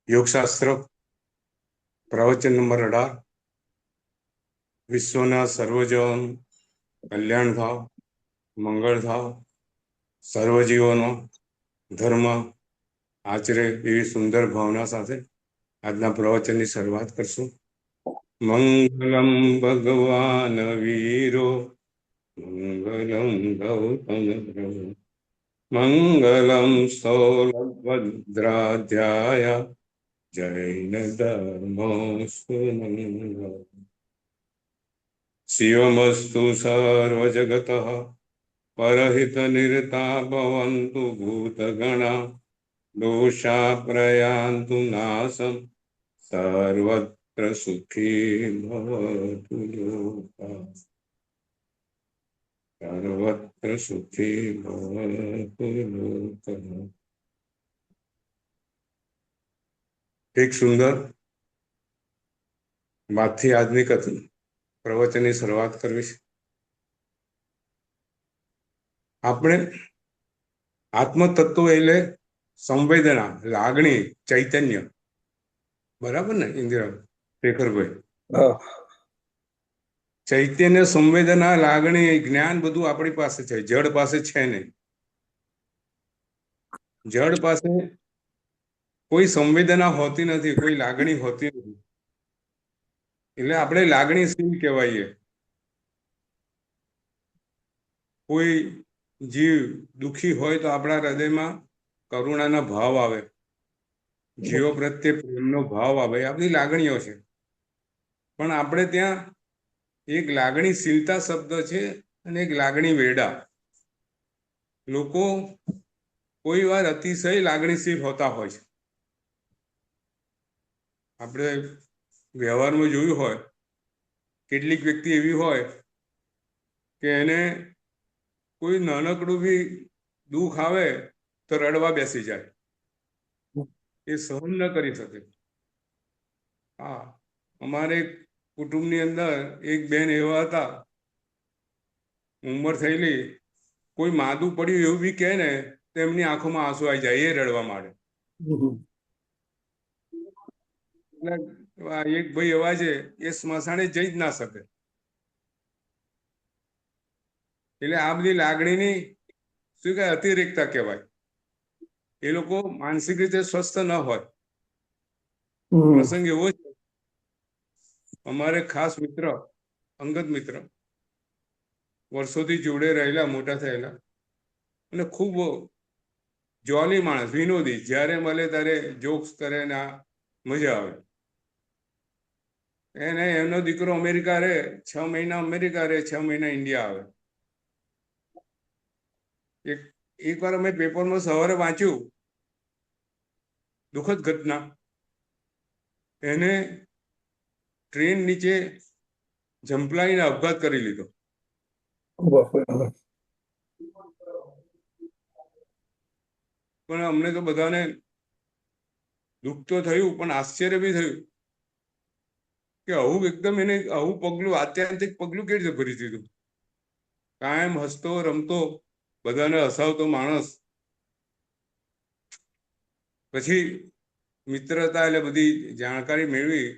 યોગશાસ્ત્ર પ્રવચન નંબર 18 વિશ્વના સર્વજન કલ્યાણ થાવ, મંગળ થાવ, સર્વજીવોનો ધર્મ આચરે એવી સુંદર ભાવના સાથે આજના પ્રવચનની શરૂઆત કરશું. મંગલમ ભગવાન વીરો મંગલમ ગૌતમ પ્રભુ મંગલમ સ્થૌલભદ્રાધ્યાય જૈન ધર્મોસ્તુ મંગલમ શિવમસ્તુ સર્વજગતઃ પરહિત નિરતા ભવन्तु ભૂતગણા દોષા પ્રયાન્તુ નાશમ સર્વત્ર સુખી ભવતુ લોકઃ સર્વત્ર સુખી ભવતુ લોકઃ. એક સુંદર વાતથી આજની કથા પ્રવચનની શરૂઆત કરવી છે. આપણે આત્મતત્વ એટલે સંવેદના, લાગણી, ચૈતન્ય. બરાબર ને ઇન્દિરા શેખરભાઈ? ચૈતન્ય, સંવેદના, લાગણી, જ્ઞાન બધું આપણી પાસે છે, જડ પાસે છે નહીં. જડ પાસે કોઈ સંવેદના હોતી નથી, કોઈ લાગણી હોતી નથી. એટલે આપણે લાગણીશીલ કહેવાઈએ. કોઈ જીવ દુઃખી હોય તો આપણા હૃદયમાં કરુણાના ભાવ આવે, જીવો પ્રત્યે પ્રેમનો ભાવ આવે. આ બધી લાગણીઓ છે. પણ આપણે ત્યાં એક લાગણીશીલતા શબ્દ છે અને એક લાગણી વેડા. લોકો કોઈ વાર અતિશય લાગણીશીલ હોતા હોય છે. આપણે વ્યવહારમાં જોયું હોય, કેટલીક વ્યક્તિ એવી હોય કે એને કોઈ નાનકડું બી દુઃખ આવે તો રડવા બેસી જાય, એ સહન ન કરી શકે. હા, અમારે કુટુંબની અંદર એક બેન એવા હતા, ઉંમર થયેલી, કોઈ માદું પડ્યું એવું બી કહે ને તો એમની આંખોમાં આંસુ આવી જાય, એ રડવા માંડે. એક ભાઈ એવા છે, એ સ્મશાને જઈ જ ના શકે. એટલે આ બધી લાગણીની શું કહેવાય, અતિરેકતા કહેવાય. એ લોકો માનસિક રીતે સ્વસ્થ ન હોય. પ્રસંગ એવો છે, અમારે ખાસ મિત્ર, અંગત મિત્ર, વર્ષોથી જોડે રહેલા, મોટા થયેલા અને ખૂબ જોલી માણસ, વિનોદી. જ્યારે મળે ત્યારે જોક્સ કરે ને મજા આવે. એને એમનો દીકરો અમેરિકા રહે, 6 મહિના અમેરિકા રહે, 6 મહિના ઇન્ડિયા આવે. એક વાર અમે પેપરમાં સવારે વાંચ્યું, દુઃખદ ઘટના. એને ટ્રેન નીચે ઝંપલાઈને આપઘાત કરી લીધો. પણ અમને તો બધાને દુઃખ તો થયું, પણ આશ્ચર્ય બી થયું કે આવું એકદમ એને આવું પગલું, આત્યંતિક પગલું કેવી રીતે ભરી દીધું. કાયમ હસતો રમતો, બધાને હસાવતો માણસ. પછી મિત્રતા એટલે બધી જાણકારી મેળવી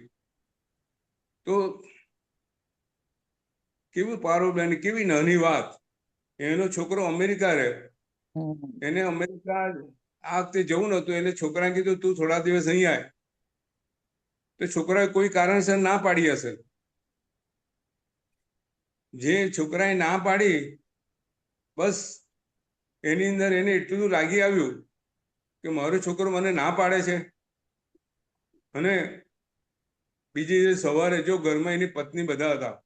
તો કેવું પારોબેન, કેવી નાની વાત. એનો છોકરો અમેરિકા રહે, એને અમેરિકા આ વખતે જવું નતું, એટલે છોકરાને કીધું તું થોડા દિવસ અહીં આય. તો છોકરાએ કોઈ કારણસર ના પાડી હશે. જે છોકરાએ ના પાડી, બસ એની અંદર એને એટલું લાગી આવ્યું કે મારો છોકરો મને ના પાડે છે. અને બીજી સવારે જો ઘરમાં એની પત્ની બધા હતા,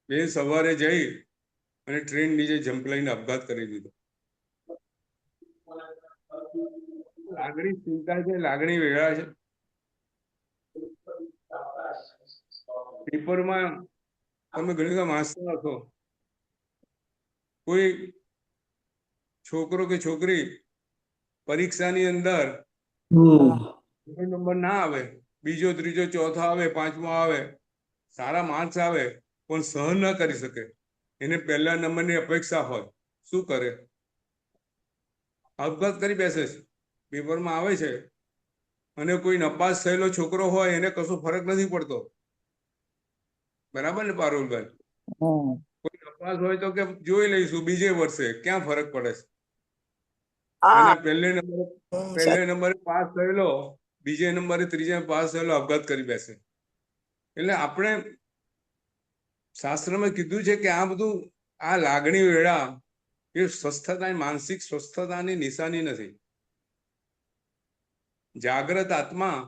બે સવારે જઈ અને ટ્રેન નીચે ઝંપલાઈને આપઘાત કરી દીધો. લાગણી ચિંતા છે, લાગણી વેળા છે. પેપરમાં તમે ઘણી વાર વાંચતા હશો, કોઈ છોકરો કે છોકરી પરીક્ષાની અંદર નંબર ના આવે, બીજો, ત્રીજો, ચોથો આવે, પાંચમો આવે, સારા માર્ક્સ આવે, પણ સહન ન કરી શકે. એને પહેલા નંબરની અપેક્ષા હોય. શું કરે? આપઘાત કરી બેસે છે, પેપરમાં આવે છે. અને કોઈ નપાસ થયેલો છોકરો હોય એને કશો ફરક નથી પડતો, બરાબર ને પારુલભાઈ? કોઈ નપાસ હોય તો કે જોઈ લઈશું બીજે વર્ષે, ક્યાં ફરક પડે છે? અને પહેલે નંબરે પાસ થયેલો બીજે નંબરે ત્રીજે પાસ થયેલો આપઘાત કરી બેસે. એટલે આપણે શાસ્ત્રમાં કીધું છે કે આ બધું, આ લાગણી વેળા એ સ્વસ્થતા, માનસિક સ્વસ્થતાની નિશાની નથી. જાગ્રત આત્મા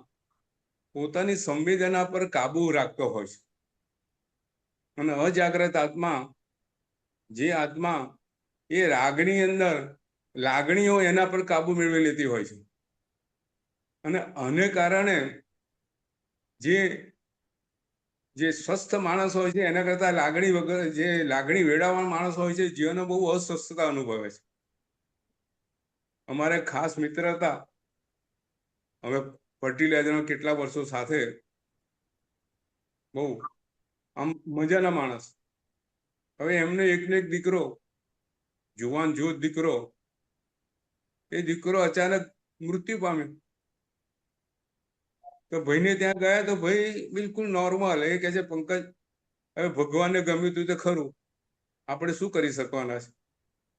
પોતાની સંવેદના પર કાબુ રાખતો હોય છે, અને અજાગ્રત આત્મા, જે આત્મા એ રાગની અંદર લાગણીઓ એના પર કાબુ મેળવી લેતી હોય છે. અને આને કારણે જે સ્વસ્થ માણસ હોય છે એના કરતા લાગણી વગર, જે લાગણી વેડાવાળા માણસ હોય છે, જીવનને બહુ અસ્વસ્થતા અનુભવે છે. અમારે ખાસ મિત્ર હતા, હવે ફર્ટિલાઇઝરના કેટલા વર્ષો સાથે, બહુ આમ મજાના માણસ. હવે એમને એકને એક દીકરો, જુવાન જોત દીકરો, એ દીકરો અચાનક મૃત્યુ પામ્યો. તો ભાઈને ત્યાં ગયા તો ભાઈ બિલકુલ નોર્મલ, એ કહે છે પંકજ, હવે ભગવાનને ગમ્યું તું તો ખરું, આપણે શું કરી શકવાના છે?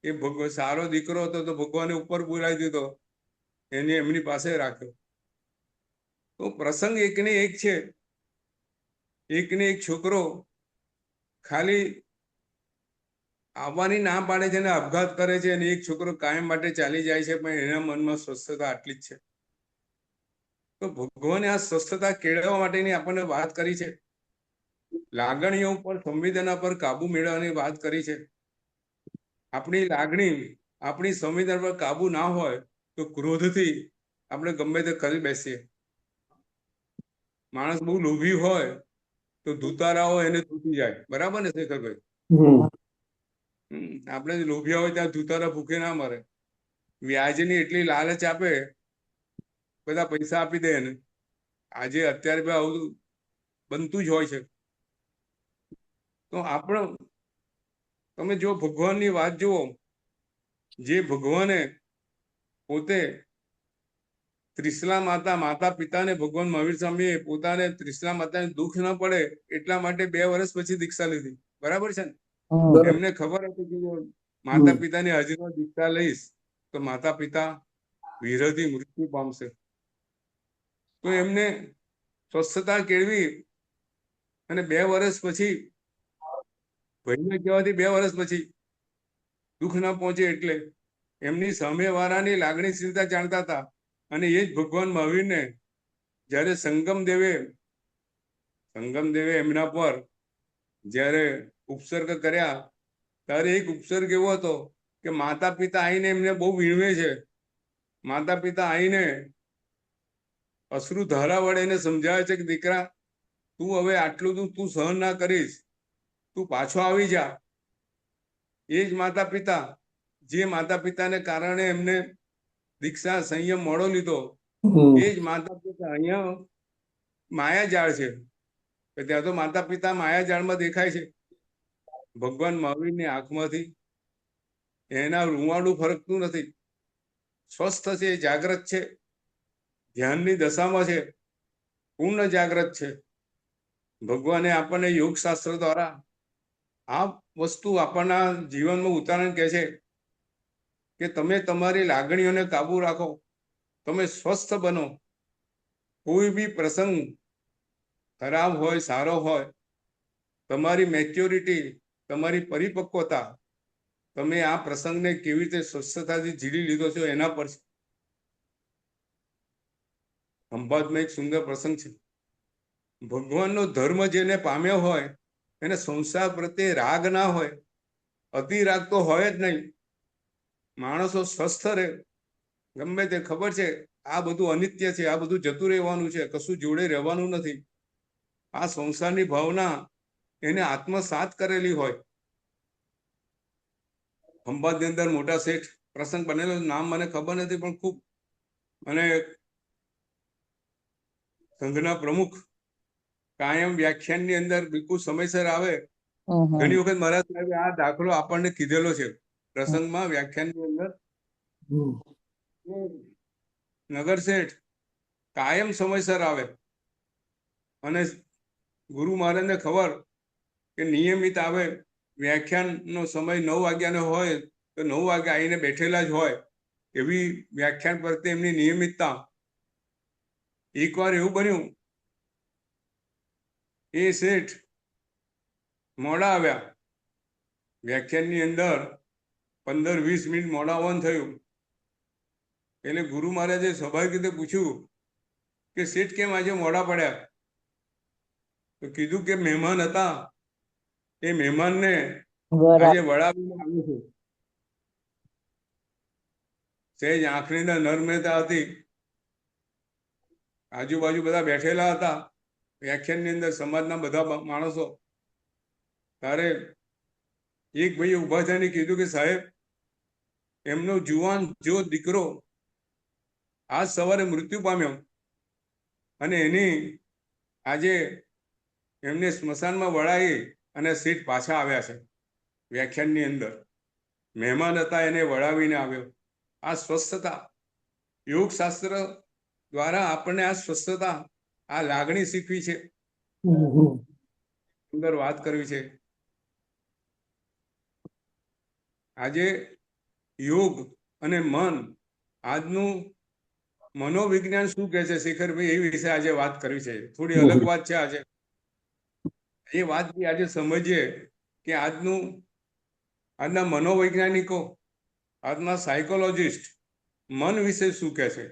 એ સારો દીકરો હતો તો ભગવાને ઉપર બોલાવી દીધો, એને એમની પાસે રાખ્યો. તો પ્રસંગ એકને એક છે. એકને એક છોકરો ખાલી આવવાની ના પાડે છે ને આપઘાત કરે છે, અને એક છોકરો કાયમ માટે ચાલી જાય છે, પણ એના મનમાં સ્વસ્થતા આટલી જ છે. તો ભગવાને આ સ્વસ્થતા કેળવવા માટેની આપણને વાત કરી છે. લાગણીઓ પર, સંવેદના પર કાબુ મેળવવાની વાત કરી છે. આપણી લાગણી, આપણી સંવેદના પર કાબુ ના હોય તો ક્રોધથી આપણે ગમે તે કરી બેસીએ. માણસ બહુ લોભી હોય તો ધુતારાઓ એને તૂટી જાય, બરાબર ને શેખરભાઈ? આપણે લોભિયા હોય ત્યાં ધુતારા ભૂખે ના મરે. વ્યાજની એટલી લાલચ આપે, બધા પૈસા આપી દે એને. આજે અત્યારે આવું બનતું જ હોય છે. તો આપણે, તમે જો ભગવાનની વાત જુઓ, જે ભગવાને પોતે ત્રિશલા માતા પિતાને, ભગવાન મહાવીર સ્વામીએ પોતાને ત્રિશલા માતાને દુઃખ ન પડે એટલા માટે 2 વર્ષ પછી દીક્ષા લીધી, બરાબર છે ને? એમને ખબર હતી કે માતા પિતાની હાજરીમાં દીક્ષા લઈશ તો માતા પિતા વિરહથી મૃત્યુ પામશે. તો એમને સ્વસ્થતા કેળવી, અને 2 વર્ષ પછી, ભાઈને કહેવાથી 2 વર્ષ પછી દુઃખ ના પહોંચે એટલે એમની સામેવાળાની લાગણીશીલતા જાણતા હતા. અને એ જ ભગવાન મહાવીરને જ્યારે સંગમ દેવે એમના પર જ્યારે ઉપસર્ગ કર્યા, ત્યારે એક ઉપસર્ગ એવો હતો કે માતા પિતા આવીને એમને બહુ વીણવે છે. માતા પિતા આવીને અશ્રુ ધારા વડે એને સમજાવે છે કે દીકરા, તું હવે આટલું તું સહન ના કરીશ, તું પાછો આવી જા. એ જ માતા પિતા, જે માતા પિતાને કારણે એમને દીક્ષા સંયમ મોડો લીધો, એ જ માતા પિતા અહીંયા માયાજાળ છે. ત્યાં તો માતા પિતા માયાજાળમાં દેખાય છે. ભગવાન મહાવીરની આંખમાંથી એના રૂવાડું ફરકતું નથી. સ્વસ્થ છે, જાગ્રત છે, ધ્યાનની દશામાં છે, પૂર્ણ જાગ્રત છે. ભગવાને આપણને યોગશાસ્ત્ર દ્વારા આ વસ્તુ આપણના જીવનમાં ઉતારણ કહે છે કે તમે તમારી લાગણીઓને કાબુ રાખો, તમે સ્વસ્થ બનો. કોઈ બી પ્રસંગ ખરાબ હોય, સારો હોય, તમારી મેચ્યોરિટી, તમારી પરિપક્વતા, તમે આ પ્રસંગને કેવી રીતે સ્વસ્થતાથી ઝીલી લીધો છો એના પર છે. ખંભાતમાં એક સુંદર પ્રસંગ છે. ભગવાનનો ધર્મ જેને પામ્યો હોય એને સંસાર પ્રત્યે રાગ ના હોય, અતિ રાગ તો હોય જ નહીં. માણસો સ્વસ્થ રહે, ગમે તે ખબર છે આ બધું અનિત્ય છે, આ બધું જતું રહેવાનું છે, કશું જોડે રહેવાનું નથી. આ સંસારની ભાવના એને આત્મસાત કરેલી હોય. ખંભાતની અંદર મોટા શેઠ પ્રસંગ બનેલો, નામ મને ખબર નથી, પણ ખૂબ, અને સંઘના પ્રમુખ કાયમ વ્યાખ્યાનની અંદર બિલકુલ સમયસર આવે. ઘણી વખત મહારાજ સાહેબે આ દાખલો આપણને કીધેલો છે પ્રસંગમાં, વ્યાખ્યાનની અંદર, નગર શેઠ કાયમ સમયસર આવે અને ગુરુ મહારાજને ખબર કે નિયમિત આવે. વ્યાખ્યાનનો સમય 9 વાગ્યાનો હોય તો 9 વાગે આવીને બેઠેલા જ હોય. એવી વ્યાખ્યાન પ્રત્યે એમની નિયમિતતા. એકવાર એવું બન્યું, એ શેઠ મોડા આવ્યા. વ્યાખ્યાનની અંદર 15-20 મિનિટ મોડા આવવાનું થયું. એટલે ગુરુ મહારાજે સ્વાભાવિક રીતે પૂછ્યું કે શેઠ કેમ આજે મોડા પડ્યા? તો કીધું કે મહેમાન હતા, એ મહેમાનને આજે વડાવીને આવ્યું છું. સહેજ આંખની અંદર નર્મતા હતી. આજુબાજુ બધા બેઠેલા હતા વ્યાખ્યાનની અંદર, સમાજના બધા માણસો. ત્યારે એક ભાઈએ ઊભા થઈને કીધું કે સાહેબ, એમનો જુવાન જો દીકરો આજ સવારે મૃત્યુ પામ્યો અને એની આજે એમને સ્મશાનમાં વળાવી અને શેઠ પાછા આવ્યા છે. વ્યાખ્યાનની અંદર મહેમાન હતા, એને વળાવીને આવ્યો. આ સ્વસ્થતા યોગ શાસ્ત્ર દ્વારા આપણને આ સ્વસ્થતા, આ લાગણી શીખવી છે. સુંદર વાત કરવી છે. આજે યોગ અને મન, આજનું મનોવિજ્ઞાન શું કહે છે શેખરભાઈ, એ વિશે આજે વાત કરવી છે. થોડી અલગ વાત છે આજે. એ વાત આજે સમજીએ કે આજના મનોવૈજ્ઞાનિકો, આજના સાયકોલોજીસ્ટ મન વિશે શું કહે છે,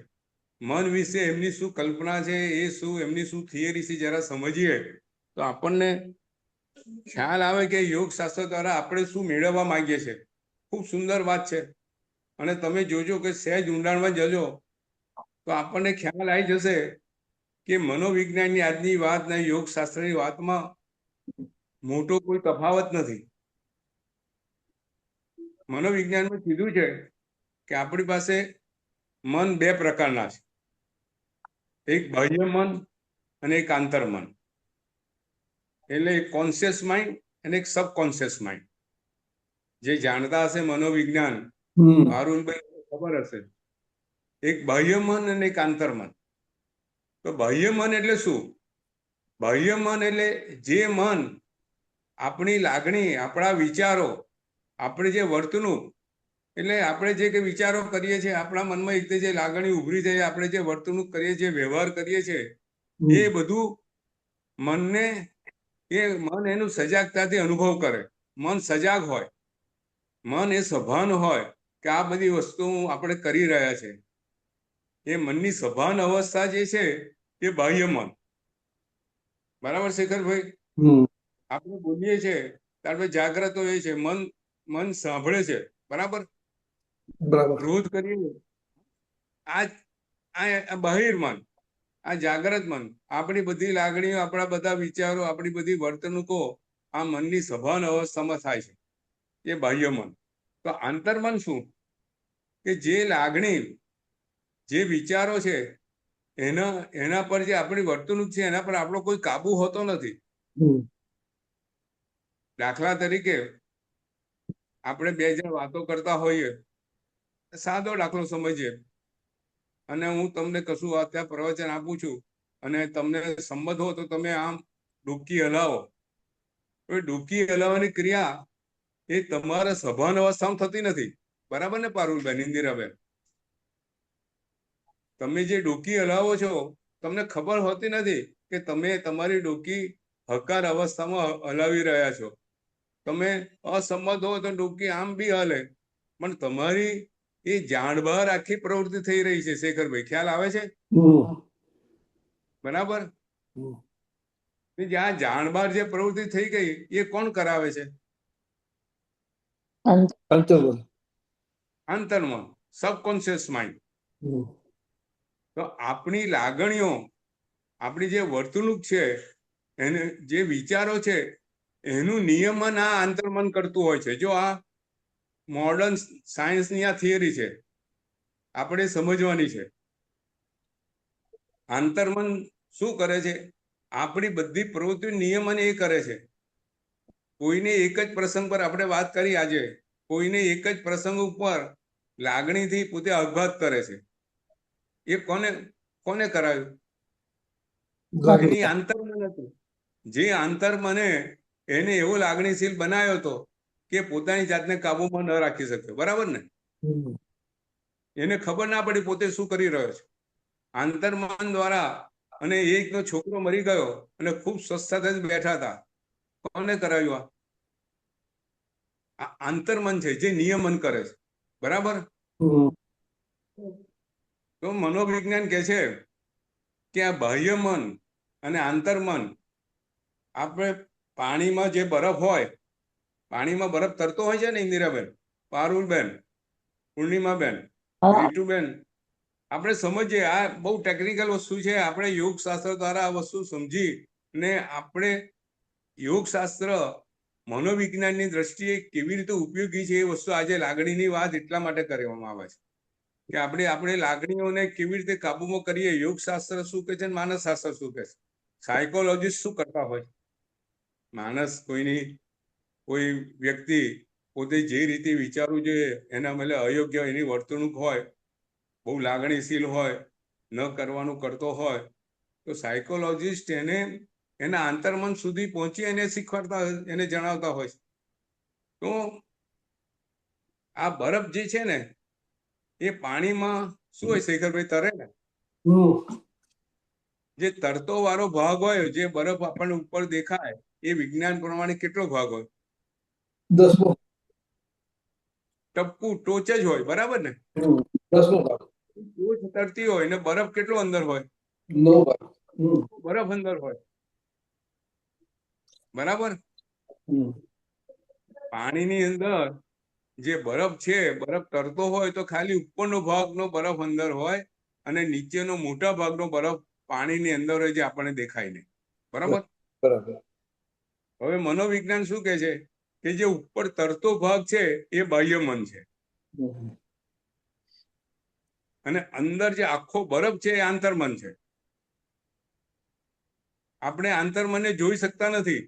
મન વિશે એમની શું કલ્પના છે, એ શું એમની શું થિયરી છે, જરા સમજીએ તો આપણને ખ્યાલ આવે કે યોગ શાસ્ત્ર દ્વારા આપણે શું મેળવવા માંગીએ છીએ. ખૂબ સુંદર વાત છે. અને તમે જોજો કે સહેજ ઊંડાણમાં જજો તો આપણને ખ્યાલ આવી જશે કે મનોવિજ્ઞાનની આજની વાત ને યોગ શાસ્ત્રની વાતમાં મોટો કોઈ તફાવત નથી. મનોવિજ્ઞાનમાં કીધું છે કે આપણી પાસે મન 2 પ્રકારના છે, એક બાહ્ય મન અને એક આંતર મન. એટલે એક કોન્શિયસ માઇન્ડ અને એક સબકોન્શિયસ માઇન્ડ. જે જાણતા હશે મનોવિજ્ઞાન, પારુલભાઈ ખબર હશે, એક બાહ્ય મન અને એક આંતર મન. તો બાહ્ય મન એટલે શું? બાહ્ય મન એટલે જે મન આપણી લાગણી, આપણા વિચારો, આપણે જે વર્તણૂક, એટલે આપણે જે કે વિચારો કરીએ છીએ, આપણા મનમાં એક જે લાગણી ઉભરી જાય, આપણે જે વર્તણૂક કરીએ છીએ, વ્યવહાર કરીએ છીએ, એ બધું મનને, એ મન એનું સજાગતાથી અનુભવ કરે. મન સજાગ હોય, મન એ સભાન હોય કે આ બધી વસ્તુ આપણે કરી રહ્યા છે. એ મનની સભાન અવસ્થા જે છે એ બાહ્ય મન. બરાબર શેખરભાઈ? આપણે બોલીએ છીએ ત્યારબાદ જાગ્રત હોય છે, મન સાંભળે છે. બરાબર? ક્રોધ કરીએ, આ બહિર્મન. આ જાગ્રત મન. આપણી બધી લાગણીઓ, આપણા બધા વિચારો, આપણી બધી વર્તણૂકો આ મનની સભાન અવસ્થામાં થાય છે, એ બાહ્ય મન. તો આંતરમન શું? કે જે લાગણી, જે વિચારો છે, એના પર જે આપણી વર્તણૂક છે, એના પર આપણો કોઈ કાબુ હોતો નથી. દાખલા તરીકે આપણે 2 જણ વાતો કરતા હોઈએ, સાદો દાખલો સમજીએ, અને હું તમને કશું અત્યારે પ્રવચન આપું છું અને તમને સંમત હો તો તમે આમ ડૂબકી હલાવો. એ ડૂબકી હલાવવાની ક્રિયા એ તમારા સભાન અવસ્થામાં થતી નથી. બરાબર ને પારુલબેન, ઇન્દિરાબેન? તમે જે ડોકી હલાવો છો, તમને ખબર હોતી નથી કે તમે તમારી ડોકી હકાર અવસ્થામાં હલાવી રહ્યા છો. તમે અસંમત હો તો ડોકી આમ બી હલે, પણ તમારી એ જાણબહાર આખી પ્રવૃત્તિ થઈ રહી છે. શેખરભાઈ, ખ્યાલ આવે છે? બરાબર? જ્યાં જાણબાર જે પ્રવૃત્તિ થઈ ગઈ એ કોણ કરાવે છે? આંતરમન, સબકોન્શિયસ માઇન્ડ. તો આપણી લાગણીઓ, આપણી જે વર્તણૂક છે, એને જે વિચારો છે, એનું નિયમન આ આંતરમન કરતું હોય છે. જો આ મોડર્ન સાયન્સની આ થિયરી છે, આપણે સમજવાની છે. આંતરમન શું કરે છે? આપણી બધી પ્રવૃત્તિ નિયમન એ કરે છે. કોઈને એક જ પ્રસંગ પર આપણે વાત કરી આજે, કોઈને એક જ પ્રસંગ ઉપર લાગણીથી પોતે આઘાત કરે છે. એ કોને કોને કરાયું? એની આંતરમન હતું. જે આંતરમને એને એવો લાગણીશીલ બનાવ્યો હતો કે પોતાની જાતને કાબુમાં ન રાખી શક્યો. બરાબર ને? એને ખબર ના પડી પોતે શું કરી રહ્યો છે. આંતરમન દ્વારા, અને એકનો છોકરો મરી ગયો અને ખૂબ સ્વસ્થતા જ બેઠા હતા. કોને કરાવ્યું? આ આંતરમન છે જે નિયમન કરે છે. બરાબર? તો મનોવિજ્ઞાન કહે છે કે આ બાહ્ય મન અને આંતરમન, આપણે પાણીમાં જે બરફ હોય, પાણીમાં બરફ તરતો હોય છે ને, ઇન્દિરાબેન, પારુલબેન, પૂર્ણિમાબેન, રીતુબેન, આપણે સમજીએ આ બહુ ટેકનિકલ વસ્તુ છે. આપણે યોગશાસ્ત્ર દ્વારા આ વસ્તુ સમજી ને આપણે યોગશાસ્ત્ર મનોવિજ્ઞાનની દ્રષ્ટિએ કેવી રીતે ઉપયોગી છે એ વસ્તુ આજે લાગણીની વાત એટલા માટે કરવામાં આવે છે કે આપણે લાગણીઓને કેવી રીતે કાબુમાં કરીએ. યોગશાસ્ત્ર શું કહે છે, માનસશાસ્ત્ર શું કહે છે, સાયકોલોજીસ્ટ શું કરતા હોય. માણસ કોઈ વ્યક્તિ પોતે જે રીતે વિચારવું જોઈએ એના મેલે અયોગ્ય એની વર્તણૂક હોય, બહુ લાગણીશીલ હોય, ન કરવાનું કરતો હોય, તો સાયકોલોજીસ્ટ એને એના આંતરમન સુધી પહોંચી એને શીખવાડતા, એને જણાવતા હોય. તો આ બરફ જે છે ને એ પાણીમાં શું હોય શેખરભાઈ, તરે ને? જે તરતો વાળો ભાગ હોય, જે બરફ આપણને ઉપર દેખાય, એ વિજ્ઞાન પ્રમાણે કેટલો ભાગ હોય? 10મો. ટપકું ટોચ જ હોય. બરાબર ને? 10મો ભાગ. ટોચ તરતી હોય ને બરફ કેટલો અંદર હોય? 9 ભાગ. બરફ અંદર હોય. બરાબર? પાણીની અંદર જે બરફ છે, બરફ તરતો હોય તો ખાલી ઉપરનો ભાગનો બરફ અંદર હોય અને નીચેનો મોટા ભાગનો બરફ પાણીની અંદર હોય, જે આપણને દેખાય નહીં. બરાબર? હવે મનોવિજ્ઞાન શું કહે છે કે જે ઉપર તરતો ભાગ છે એ બાહ્ય મન છે, અને અંદર જે આખો બરફ છે એ આંતરમન છે. આપણે આંતરમનને જોઈ શકતા નથી.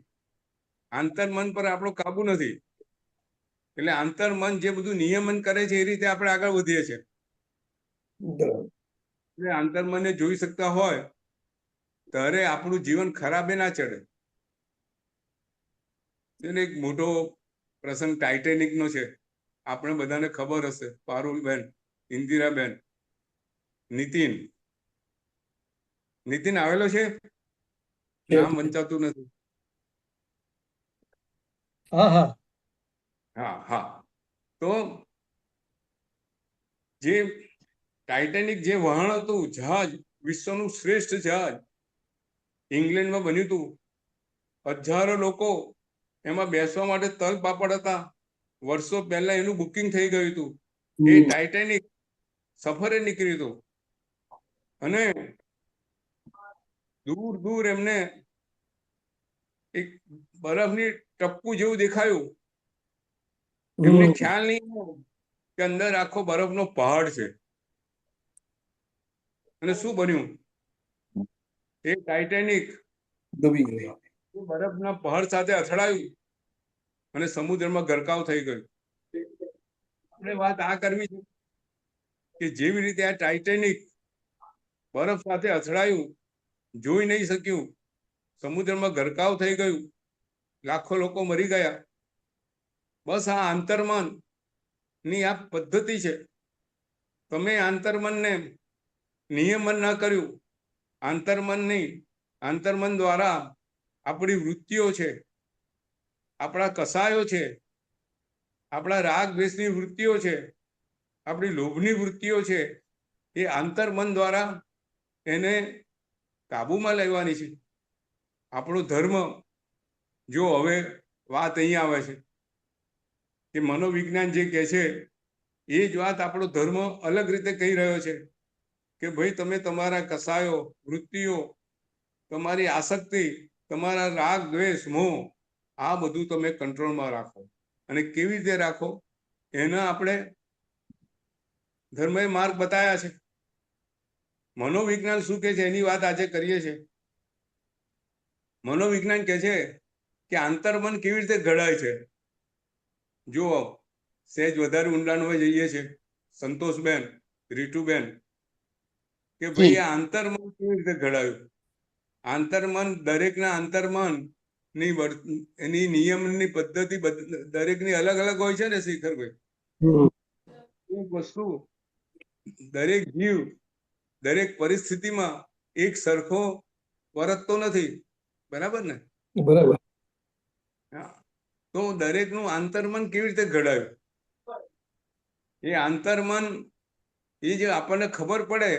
આંતરમન પર આપણો કાબુ નથી. એટલે આંતરમન જે બધું નિયમન કરે છે એ રીતે આપણે આગળ વધીએ છીએ. એટલે આંતરમનને જોઈ શકતા હોય ત્યારે આપણું જીવન ખરાબે ના ચડે. એને એક મોટો પ્રસંગ ટાઇટેનિક નો છે, આપણે બધાને ખબર હશે. પારુલબેન, ઇન્દિરાબેન, નીતિન આવેલો છે, નામ વંચાતું નથી. હા. તો જે ટાઇટેનિક જે વહાણ હતું, જહાજ, વિશ્વનું શ્રેષ્ઠ જહાજ, ઇંગ્લેન્ડમાં બન્યું હતું. હજારો લોકો એમાં બેસવા માટે તલ પાપડ હતા. વર્ષો પહેલા એનું બુકિંગ થઈ ગયું હતું. એ ટાઇટેનિક સફરે નીકળ્યું હતું અને દૂર દૂર એમને એક બરફની ટપકું જેવું દેખાયું. એમને ખ્યાલ નહીં કે અંદર આખો બરફનો પહાડ છે. અને શું બન્યું? એ ટાઇટેનિક ડૂબી ગઈ. બરફના પહાડ સાથે અથડાયું અને સમુદ્રમાં ગરકાવ થઈ ગયું. આપણે વાત આ કરવી છે કે જેવી રીતે આ ટાઇટેનિક બરફ સાથે અથડાયું, જોઈ નહીં શક્યું, સમુદ્રમાં ગરકાવ થઈ ગયું, લાખો લોકો મરી ગયા. બસ આ આંતરમન ની આ પદ્ધતિ છે. તમે આંતરમનને નિયમન ન કર્યું, આંતરમન દ્વારા આપણી વૃત્તિઓ છે, આપણા કસાયો છે, આપણા રાગ દ્વેષની વૃત્તિઓ છે, આપણી લોભની વૃત્તિઓ છે, એ આંતરમન દ્વારા એને કાબુમાં લેવાની છે. આપણો ધર્મ, જો હવે વાત અહીંયા આવે છે કે મનોવિજ્ઞાન જે કહે છે એ જ વાત આપણો ધર્મ અલગ રીતે કહી રહ્યો છે કે ભાઈ તમે તમારા કસાયો, વૃત્તિઓ, તમારી આસક્તિ, તમારા રાગ દ્વેષ મોહ, આ બધું તમે કંટ્રોલમાં રાખો. અને કેવી રીતે રાખો એના આપણે ધર્મએ માર્ગ બતાવ્યા છે. મનોવિજ્ઞાન શું કહે છે એની વાત આજે કરીએ છીએ. મનોવિજ્ઞાન કહે છે કે આંતરમન કેવી રીતે ઘડાય છે. જો સહેજ વધારે ઊંડાણમાં જઈએ છે, સંતોષબેન, રીતુબેન, કે ભાઈ આ આંતરમન કેવી રીતે ઘડાયું. આંતરમન, દરેકના આંતરમન ની એની નિયમનની પદ્ધતિ દરેકની અલગ અલગ હોય છે ને શેખરભાઈ. એક વસ્તુ દરેક જીવ દરેક પરિસ્થિતિમાં એક સરખો વર્તતો નથી, બરાબર ને? બરાબર. તો દરેકનું આંતરમન કેવી રીતે ઘડાયું, એ આંતરમન એ જે આપણને ખબર પડે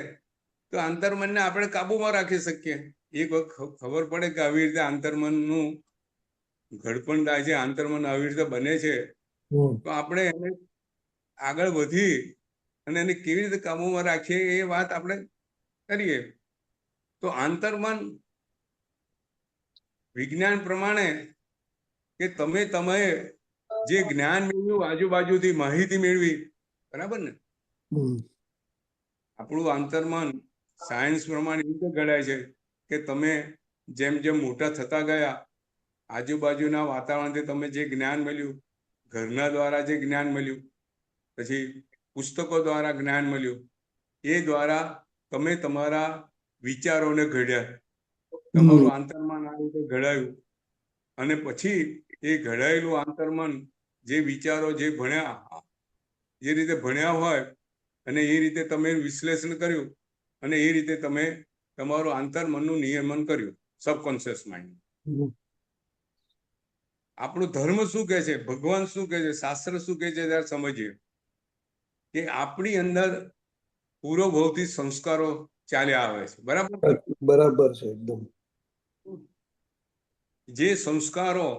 તો આંતરમનને આપણે કાબુમાં રાખી શકીએ. એક વખત ખબર પડે કે આવી રીતે આંતરમનનું ઘડપણ થાય છે, આંતરમન આવી રીતે બને છે, તો આપણે એને આગળ વધી અને એને કેવી રીતે કાબુમાં રાખીએ એ વાત આપણે કરીએ. તો આંતરમન વિજ્ઞાન પ્રમાણે કે તમે જે જ્ઞાન મેળવ્યું, આજુબાજુથી માહિતી મેળવી, બરાબર ને? આપણું આંતરમન સાયન્સ પ્રમાણે એ રીતે ઘડાય છે કે તમે જેમ જેમ મોટા થતા ગયા, આજુબાજુના વાતાવરણથી તમે જે જ્ઞાન મળ્યું, ઘરના દ્વારા જે જ્ઞાન મળ્યું, પછી પુસ્તકો દ્વારા જ્ઞાન મળ્યું, એ દ્વારા તમે તમારા વિચારોને ઘડ્યા. તમારું આંતરમન આ રીતે ઘડાયું અને પછી એ ઘડાયેલું આંતરમન જે વિચારો જે ભણ્યા, જે રીતે ભણ્યા હોય અને એ રીતે તમે વિશ્લેષણ કર્યું અને એ રીતે તમે તમારું આંતરમનનું નિયમન કર્યું, સબકોન્શિયસ માઇન્ડ. આપણું ધર્મ શું કહે છે, ભગવાન શું કહે છે, શાસ્ત્ર શું કહે છે, ત્યારે સમજીએ કે આપણી અંદર પૂર્વભવથી સંસ્કારો ચાલ્યા આવે છે, બરાબર? બરાબર છે એકદમ. જે સંસ્કારો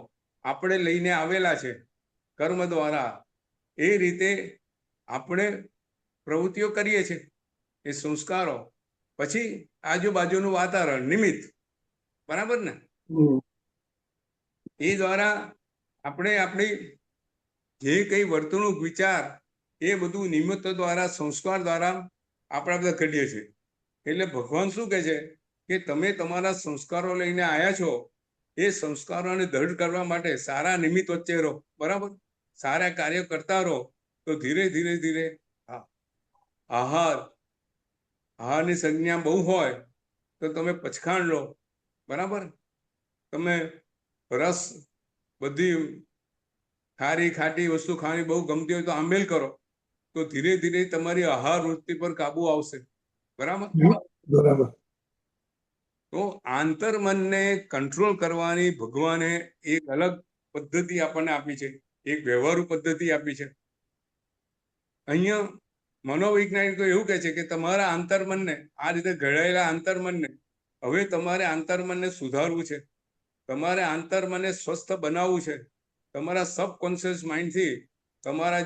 આપણે લઈને આવેલા છે કર્મ દ્વારા, એ રીતે આપણે પ્રવૃત્તિઓ કરીએ છીએ. એ સંસ્કારો પછી આજુબાજુનું વાતાવરણ નિમિત્ત, બરાબર ને? એ દ્વારા આપણે આપણી જે કઈ વર્તણૂક, વિચાર, એ બધું નિમિત્ત દ્વારા, સંસ્કાર દ્વારા આપણે બધા કરીએ છીએ. એટલે ભગવાન શું કહે છે કે તમે તમારા સંસ્કારો લઈને આવ્યા છો, એ સંસ્કારોને દૃઢ કરવા માટે સારા નિમિત્ત વચ્ચે રહો, બરાબર? સારા કાર્ય કરતા રહો તો ધીરે ધીરે ધીરે આહારની સંજ્ઞા બહુ હોય તો તમે પચખાણ લો, બરાબર? તમે રસ, બધી ખારી ખાટી વસ્તુ ખાવાની બહુ ગમતી હોય તો આંબેલ કરો, તો ધીરે ધીરે તમારી આહાર વૃત્તિ પર કાબુ આવશે, બરાબર? બરાબર. તો આંતરમનને કંટ્રોલ કરવાની ભગવાને એક અલગ પદ્ધતિ આપણને આપી છે, એક વ્યવહારુ પદ્ધતિ આપી છે. અહીંયા મનોવૈજ્ઞાનિકો એવું કહે છે કે તમારા આંતરમનને, આ રીતે ઘડાયેલા આંતરમનને હવે તમારે આંતરમનને સુધારવું છે, તમારે આંતરમનને સ્વસ્થ બનાવવું છે. તમારા સબકોન્શિયસ માઇન્ડથી તમારા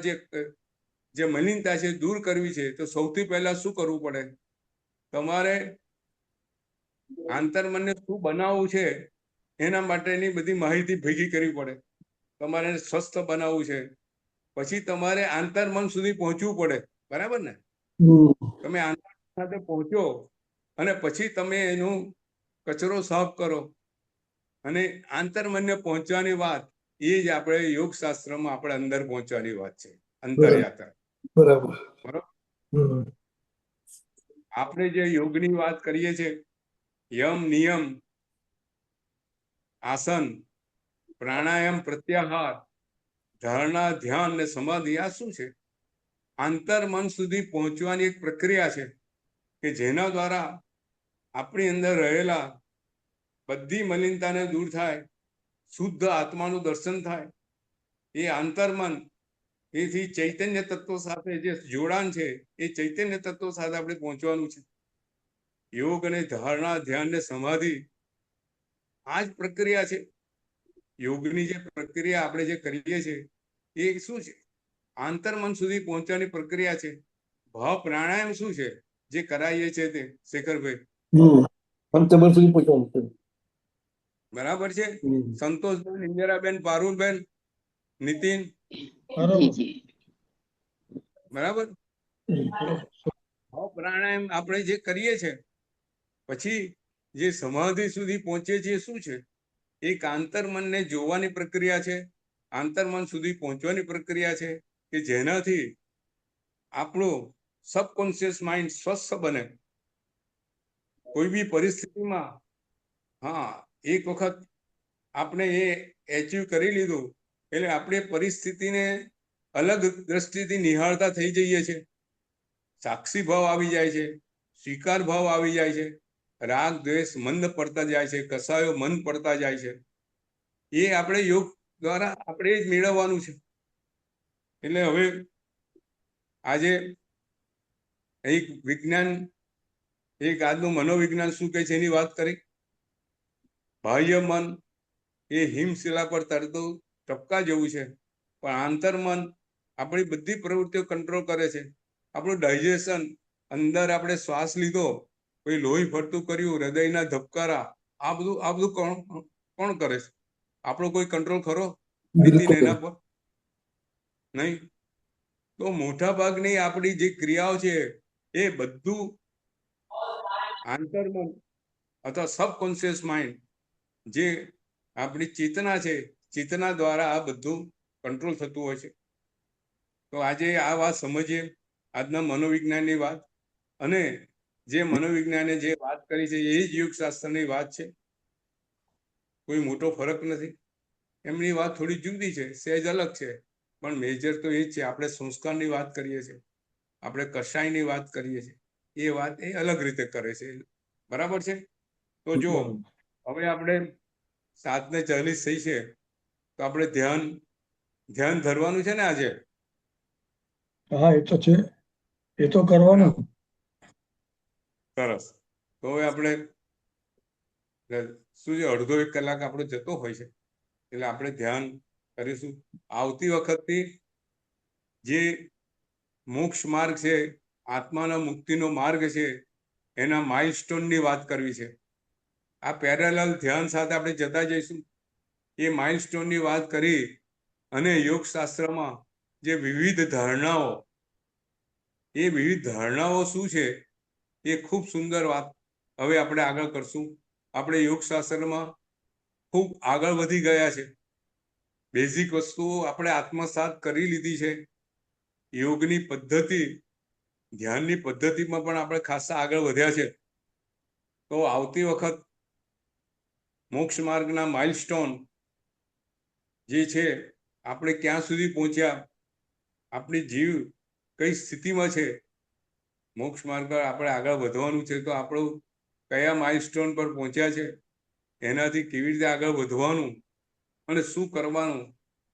જે મલિનતા છે દૂર કરવી છે. તો સૌથી પહેલા શું કરવું પડે? તમારે આંતરમનને શું બનાવવું છે એના માટેની બધી માહિતી ભેગી કરવી પડે. તમારે સ્વસ્થ બનાવવું છે, પછી તમારે આંતરમન સુધી પહોંચવું પડે, બરાબર ને? તમે આંતરમન સાથે પહોંચો અને પછી તમે એનું કચરો સાફ કરો, અને આંતરમનને પહોંચવાની વાત એ જ આપણે યોગ શાસ્ત્રમાં આપણે અંદર પહોંચવાની વાત છે, અંતરયાત્રા. બરાબર. બરાબર. આપણે જે યોગની વાત કરીએ છીએ, યમ, નિયમ, આસન, પ્રાણાયામ, પ્રત્યાહાર, ધારણા, ધ્યાન ને સમાધિ, આ શું છે? આંતરમન સુધી પહોંચવાની એક પ્રક્રિયા છે કે જેના દ્વારા આપણી અંદર રહેલા બધી મલિનતાને દૂર થાય, શુદ્ધ આત્માનું દર્શન થાય. એ આંતરમન એથી ચૈતન્ય તત્વો સાથે જે જોડાણ છે, એ ચૈતન્ય તત્વો સાથે આપણે પહોંચવાનું છે. યોગ અને ધારણા, ધ્યાન ને સમાધિ આ જ પ્રક્રિયા છે. યોગની જે પ્રક્રિયા આપણે જે કરીએ છીએ એ શું છે? આંતરમન સુધી પહોંચવાની પ્રક્રિયા છે. ભાવ પ્રાણાયામ શું છે જે કરાવીએ છીએ તે, શેખરભાઈ? અંતરમન સુધી પહોંચવાનું. બરાબર છે. સંતોષબેન, ઇન્દિરાબેન, પારુલબેન, નીતિન, બરાબર? ભાવ પ્રાણાયામ આપણે જે કરીએ છીએ, પછી જે સમાધિ સુધી પહોંચીએ છીએ, શું છે? એક આંતરમનને જોવાની પ્રક્રિયા છે, આંતરમન સુધી પહોંચવાની પ્રક્રિયા છે કે જેનાથી આપણું સબકોન્શિયસ માઇન્ડ સ્વસ્થ બને. કોઈ બી પરિસ્થિતિમાં હા એક વખત આપણે એ એચીવ કરી લીધું એટલે આપણે પરિસ્થિતિને અલગ દ્રષ્ટિથી નિહાળતા થઈ જઈએ છીએ. સાક્ષી ભાવ આવી જાય છે, સ્વીકાર ભાવ આવી જાય છે, રાગ દ્વેષ મંદ પડતા જાય છે, કસાયો મન પડતા જાય છે. એ આપણે યોગ દ્વારા આપણે જ મેળવવાનું છે. એટલે હવે આજે એક વિજ્ઞાન એક આજનું મનોવિજ્ઞાન શું કહે છે એની વાત કરી. બાહ્ય મન એ હિમશિલા પર તરતું ટપકા જેવું છે, પણ આંતરમન આપણી બધી પ્રવૃત્તિઓ કંટ્રોલ કરે છે. આપણું ડાયજેશન, અંદર આપણે શ્વાસ લીધો, કોઈ લોહી ફરતું કર્યું, હૃદયના ધબકારા, આ બધું કોણ કરે છે? આપણો કોઈ કંટ્રોલ ખરો નીતિન બિલકુલ એના પર? નહીં. તો મોટા ભાગની આપણી જે ક્રિયાઓ છે એ બધું આંતરમન અથવા સબકોન્શિયસ માઇન્ડ, જે આપણી ચેતના છે, ચેતના દ્વારા આ બધું કંટ્રોલ થતું હોય છે. તો આજે આ વાત સમજીએ, આજના મનોવિજ્ઞાનની વાત. અને જે મનોવિજ્ઞાને જે વાત કરી છે એ જ યોગશાસ્ત્રની વાત છે, કોઈ મોટો ફરક નથી. એમની વાત થોડી જુદી છે, સહેજ અલગ છે, પણ મેજર તો એ જ છે. આપણે સંસ્કારની વાત કરીએ છીએ, આપણે કશાયની વાત કરીએ છીએ, એ વાત એ અલગ રીતે કરે છે. બરાબર છે? તો જો હવે આપણે 7:40 થઈ છે, તો આપણે ધ્યાન ધરવાનું છે ને આજે? હા, એ તો છે, એ તો કરવાનું. સરસ. તો હવે આપણે શું છે, અડધો 1 કલાક આપણો જતો હોય છે, એટલે આપણે ધ્યાન કરીશું. આવતી વખતથી જે મોક્ષ માર્ગ છે, આત્માના મુક્તિનો માર્ગ છે, એના માઇલસ્ટોનની વાત કરવી છે. આ પેરેલલ ધ્યાન સાથે આપણે જતા જઈશું. એ માઇલસ્ટોનની વાત કરી અને યોગશાસ્ત્રમાં જે વિવિધ ધારણાઓ, એ વિવિધ ધારણાઓ શું છે એ ખૂબ સુંદર વાત હવે આપણે આગળ કરશું. આપણે યોગશાસ્ત્રમાં ખૂબ આગળ વધી ગયા છે. બેઝિક વસ્તુઓ આપણે આત્મસાત કરી લીધી છે. યોગની પદ્ધતિ, ધ્યાનની પદ્ધતિમાં પણ આપણે ખાસા આગળ વધ્યા છે. તો આવતી વખત મોક્ષ માર્ગના માઇલસ્ટોન જે છે, આપણે ક્યાં સુધી પહોંચ્યા, આપણી જીવ કઈ સ્થિતિમાં છે, મોક્ષ માર્ગ પર આપણે આગળ વધવાનું છે, તો આપણું કયા માઇલસ્ટોન પર પહોંચ્યા છે, એનાથી કેવી રીતે આગળ વધવાનું અને શું કરવાનું,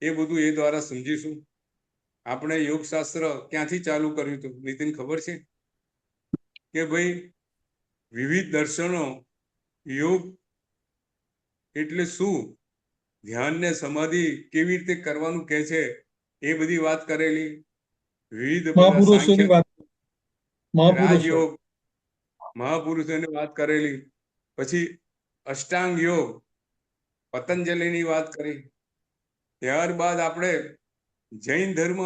એ બધું એ દ્વારા સમજીશું. આપણે યોગશાસ્ત્ર ક્યાંથી ચાલુ કર્યું હતું નીતિન, ખબર છે? કે ભાઈ વિવિધ દર્શનો, યોગ એટલે શું, ધ્યાન ને સમાધિ કેવી રીતે કરવાનું કહે છે, એ બધી વાત કરેલી. વિવિધ બધા મહાપુરુષોની વાત, મહાપુરુષો, રાજયોગ, મહાપુરુષોની વાત કરેલી. પછી અષ્ટાંગ યોગ, પતંજલિની વાત કરી. ત્યારબાદ આપણે જૈન ધર્મ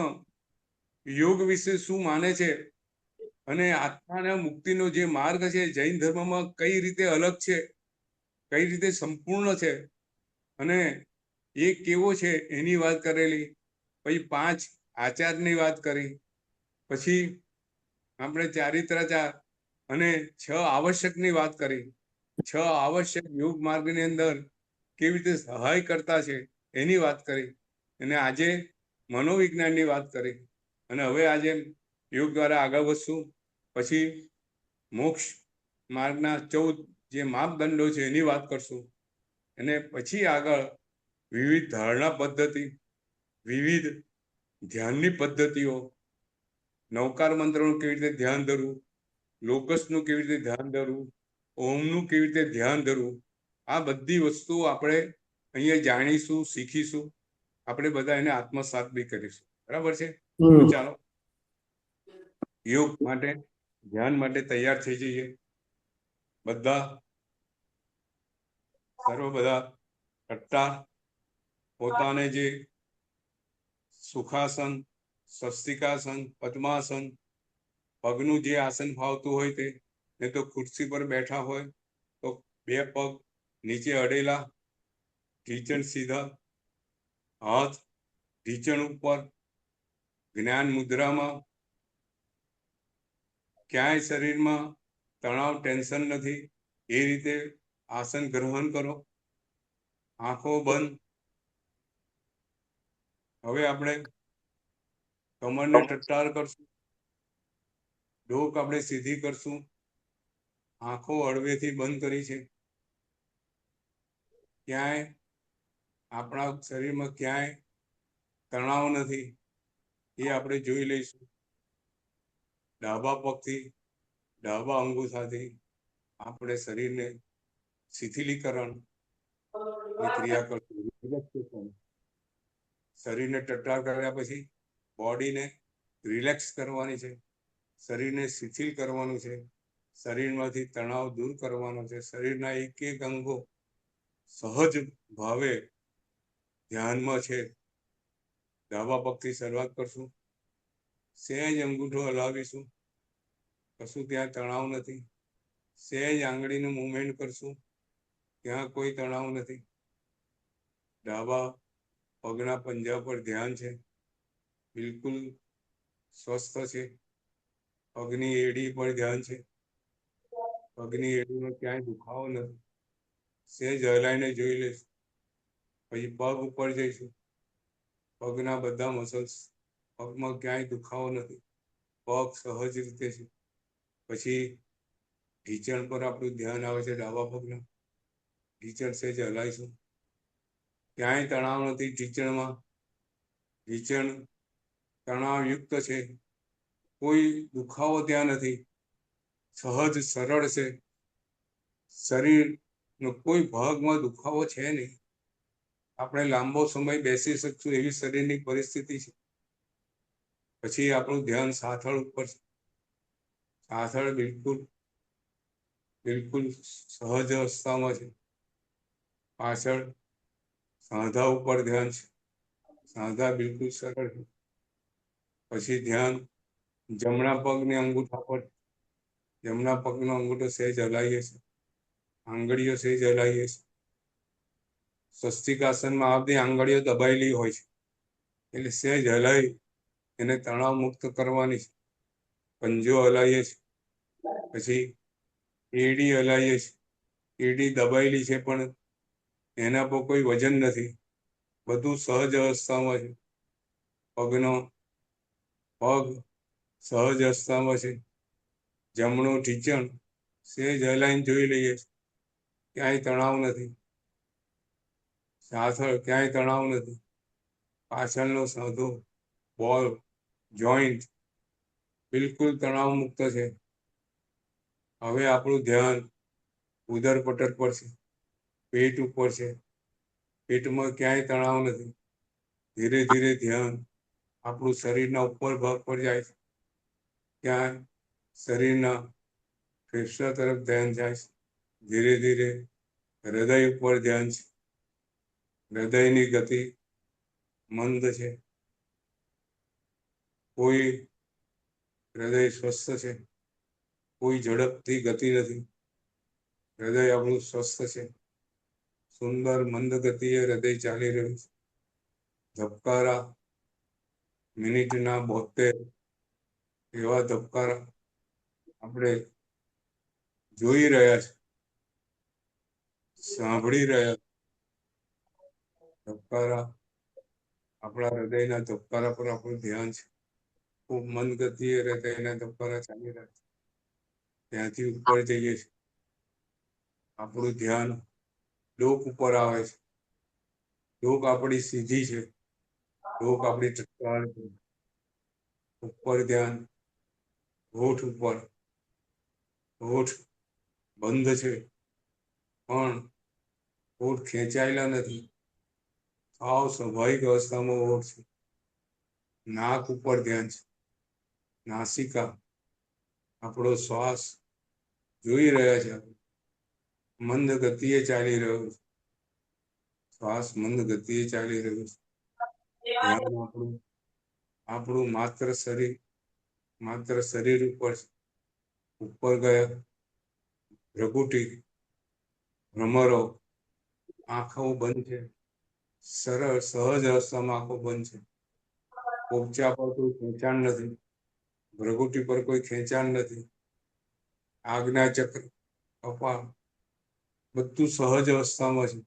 યોગ વિશે શું માને છે અને આત્માના મુક્તિનો જે માર્ગ છે જૈન ધર્મમાં કઈ રીતે અલગ છે, કઈ રીતે સંપૂર્ણ છે અને એ કેવો છે એની વાત કરેલી. પછી 5 આચારની વાત કરી. પછી આપણે ચારિત્રાચાર અને 6 આવશ્યકની વાત કરી. 6 આવશ્યક યોગ માર્ગની અંદર કેવી રીતે સહાય કરતા છે એની વાત કરી. અને આજે મનોવિજ્ઞાનની વાત કરી. અને હવે આજે યોગ દ્વારા આગળ વધશું. પછી મોક્ષ માર્ગના 14 જે માપદંડો છે એની વાત કરશું. અને પછી આગળ વિવિધ ધારણા પદ્ધતિ, વિવિધ ધ્યાનની પદ્ધતિઓ, નવકાર મંત્રનું કેવી રીતે ધ્યાન ધરવું, લોકસનું કેવી રીતે ધ્યાન ધરવું, ઓમનું કેવી રીતે ધ્યાન ધરવું, આ બધી વસ્તુઓ આપણે અહીંયા જાણીશું, શીખીશું. આપણે બધા એને આત્મસાત બી કરીશું. બરાબર છે? તો ચાલો યોગ માટે, ધ્યાન માટે તૈયાર થઈ જઈએ બધા. બધા કટ્ટા પોતાને જે સુખાસન, સ્વસ્તિકાસન, પદ્માસન, પગનું જે આસન ફાવતું હોય તે, ને તો ખુરશી પર બેઠા હોય તો 2 પગ નીચે અડેલા, ઢીંચણ સીધા, હાથ ઢીંચણ ઉપર, જ્ઞાન મુદ્રામાં. ક્યાંય શરીરમાં તણાવ, ટેન્શન નથી. એ રીતે આસન ગ્રહણ કરો, આંખો બંધ. હવે આપણે કમરને ટટ્ટાર કરશું, ડોક આપણે સીધી કરશું, આંખો હળવેથી બંધ કરી છે. ક્યાંય આપણા શરીરમાં ક્યાંય તણાવ નથી એ આપણે જોઈ લઈશું. ડાબા પગથી, ડાબા અંગૂઠાથી આપણે શરીરને શિથિલીકરણ ની ક્રિયા કરશું. શરીરને ટટ્ટાર કર્યા પછી બોડીને રિલેક્સ કરવાની છે, શરીરને શિથિલ કરવાનું છે, શરીરમાંથી તણાવ દૂર કરવાનો છે. શરીરના એક એક અંગો સહજ ભાવે ધ્યાનમાં છે. ડાબા પગથી શરૂઆત કરશું, સહેજ અંગૂઠો હલાવીશું, કશું ત્યાં તણાવ નથી. સહેજ આંગળીનું મૂવમેન્ટ કરશું, ત્યાં કોઈ તણાવ નથી. ડાબા પગના પંજા પર ધ્યાન છે, બિલકુલ સ્વસ્થ છે. પગની એડી પર ધ્યાન છે, પગની એડીમાં ક્યાંય દુખાવો નથી. સહેજ હલાઈને જોઈ લઈશું. પછી પગ ઉપર જઈશું, પગના બધા મસલ્સ, પગમાં ક્યાંય દુખાવો નથી, પગ સહજ રીતે છે. પછી ઢીંચણ પર આપણું ધ્યાન આવે છે, ડાબા પગના ઢીંચણ સહેજ હલાવીશું, ક્યાંય તણાવ નથી ઢીંચણમાં. ઢીંચણ તણાવયુક્ત છે, કોઈ દુખાવો ત્યાં નથી, સહજ સરળ છે. શરીરનો કોઈ ભાગમાં દુખાવો છે નહીં. આપણે લાંબો સમય બેસી શકશું એવી શરીરની પરિસ્થિતિ છે. પછી આપણું ધ્યાન સાથળ ઉપર છે. સાથળ બિલકુલ સહજ અવસ્થામાં છે. પાછળ સાંધા ઉપર ધ્યાન છે, સાંધા બિલકુલ સરળ છે. પછી ધ્યાન જમણા પગની અંગૂઠા પર, જમણા પગનો અંગૂઠો સહેજ હલાવીએ છીએ, આંગળીઓ સહેજ હલાવીએ છીએ. સ્વસ્તિકાસનમાં આ બધી આંગળીઓ દબાયેલી હોય છે, એટલે સહેજ હલાવી એને તણાવ મુક્ત કરવાની છે. પંજો હલાવીએ છીએ, પછી એડી હલાવીએ છીએ. એડી દબાયેલી છે પણ એના પર કોઈ વજન નથી, બધું સહજ અવસ્થામાં છે. પગ સહજ અવસ્થામાં છે. જમણું ઢીંચણ સહેજ હલાવીને જોઈ લઈએ, ક્યાંય તણાવ નથી. સાથળ ક્યાંય તણાવ નથી. પાછળનો સાંધો, બોલ, જોઈન્ટ બિલકુલ તણાવ મુક્ત છે. હવે આપણું ધ્યાન ઉદર પટલ પર છે, પેટ ઉપર છે. પેટમાં ક્યાંય તણાવ નથી. ધીરે ધીરે ધ્યાન આપણું શરીરના ઉપર ભાગ પર જાય છે, ત્યાં શરીરના ફેફસા તરફ ધ્યાન જાય છે. ધીરે ધીરે હૃદય ઉપર ધ્યાન છે, હૃદયની ગતિ મંદ છે. કોઈ હૃદય સ્વસ્થ છે, કોઈ ઝડપથી ગતિ નથી. હૃદય આપણું સ્વસ્થ છે, સુંદર મંદ ગતિએ હૃદય ચાલી રહ્યું છે. ધબકારા મિનિટના 72 એવા ધબકારા આપણે જોઈ રહ્યા છે, સાંભળી રહ્યા. ધબકારા, આપણા હૃદયના ધબકારા પર આપણું ધ્યાન છે. ખૂબ મંદ ગતિએ હૃદયના ધબકારા ચાલી રહ્યા છે. ત્યાંથી ઉપર જઈએ છીએ, આપણું ધ્યાન ડોક ઉપર આવે છે. ડોક આપણી સીધી છે, ડોક આપણી ટટ્ટાર છે. ઉપર ધ્યાન હોઠ ઉપર, હોઠ બંધ છે પણ હોઠ ખેંચાયેલા નથી, સાવ સ્વાભાવિક અવસ્થામાં હોઠ છે. નાક ઉપર ધ્યાન છે, નાસિકા, આપણો શ્વાસ જોઈ રહ્યા છે. મંદ ગતિએ ચાલી રહ્યો છે, શ્વાસ મંદ ગતિએ ચાલી રહ્યો છે. ધ્યાન આપણું માત્ર શરીર ઉપર ગયા. ભ્રકુટી, ભ્રમરો, આંખો બંધ છે, સરળ સહજ અવસ્થામાં આંખો બંધ છે. પોપચા પર કોઈ ખેંચાણ નથી, ભ્રકુટી પર કોઈ ખેંચાણ નથી. આજ્ઞા ચક્ર, કપાળ, બધું સહજ અવસ્થામાં છે.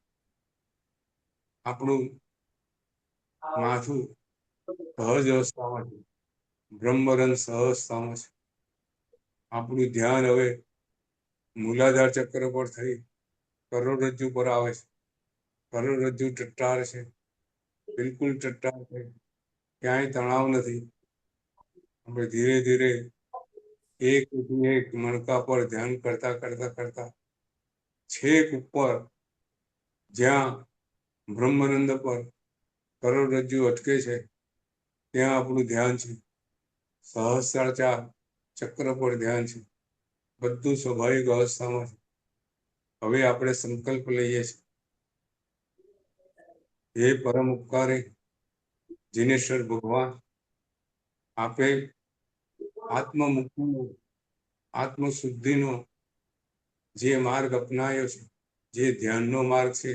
આપણું માથું સહજ અવસ્થામાં છે. બ્રહ્મરંધ સહજતામાં છે. આપણું ધ્યાન હવે મૂલાધાર ચક્ર પર થઈ કરોડરજ્જુ પર આવે છે. કરોડરજ્જુ ટટ્ટાર છે, બિલકુલ ટટ્ટાર છે, ક્યાંય તણાવ નથી. આપણે ધીરે ધીરે એક મણકા પર ધ્યાન કરતા કરતા કરતા છેક ઉપર જ્યાં બ્રહ્મનંદ પર કરોડરજ્જુ અટકે છે ત્યાં આપણું ધ્યાન છે. સહસ્ત્રાચાર ચક્ર પર ધ્યાન છે. બધું સ્વાભાવિક અવસ્થામાં છે. હવે આપણે સંકલ્પ લઈએ છીએ, હે પરમ ઉપકારી જીનેશ્વર ભગવાન, આપે આત્મમુક્તિનો આત્મશુદ્ધિનો જે માર્ગ અપનાવ્યો છે, જે ધ્યાનનો માર્ગ છે,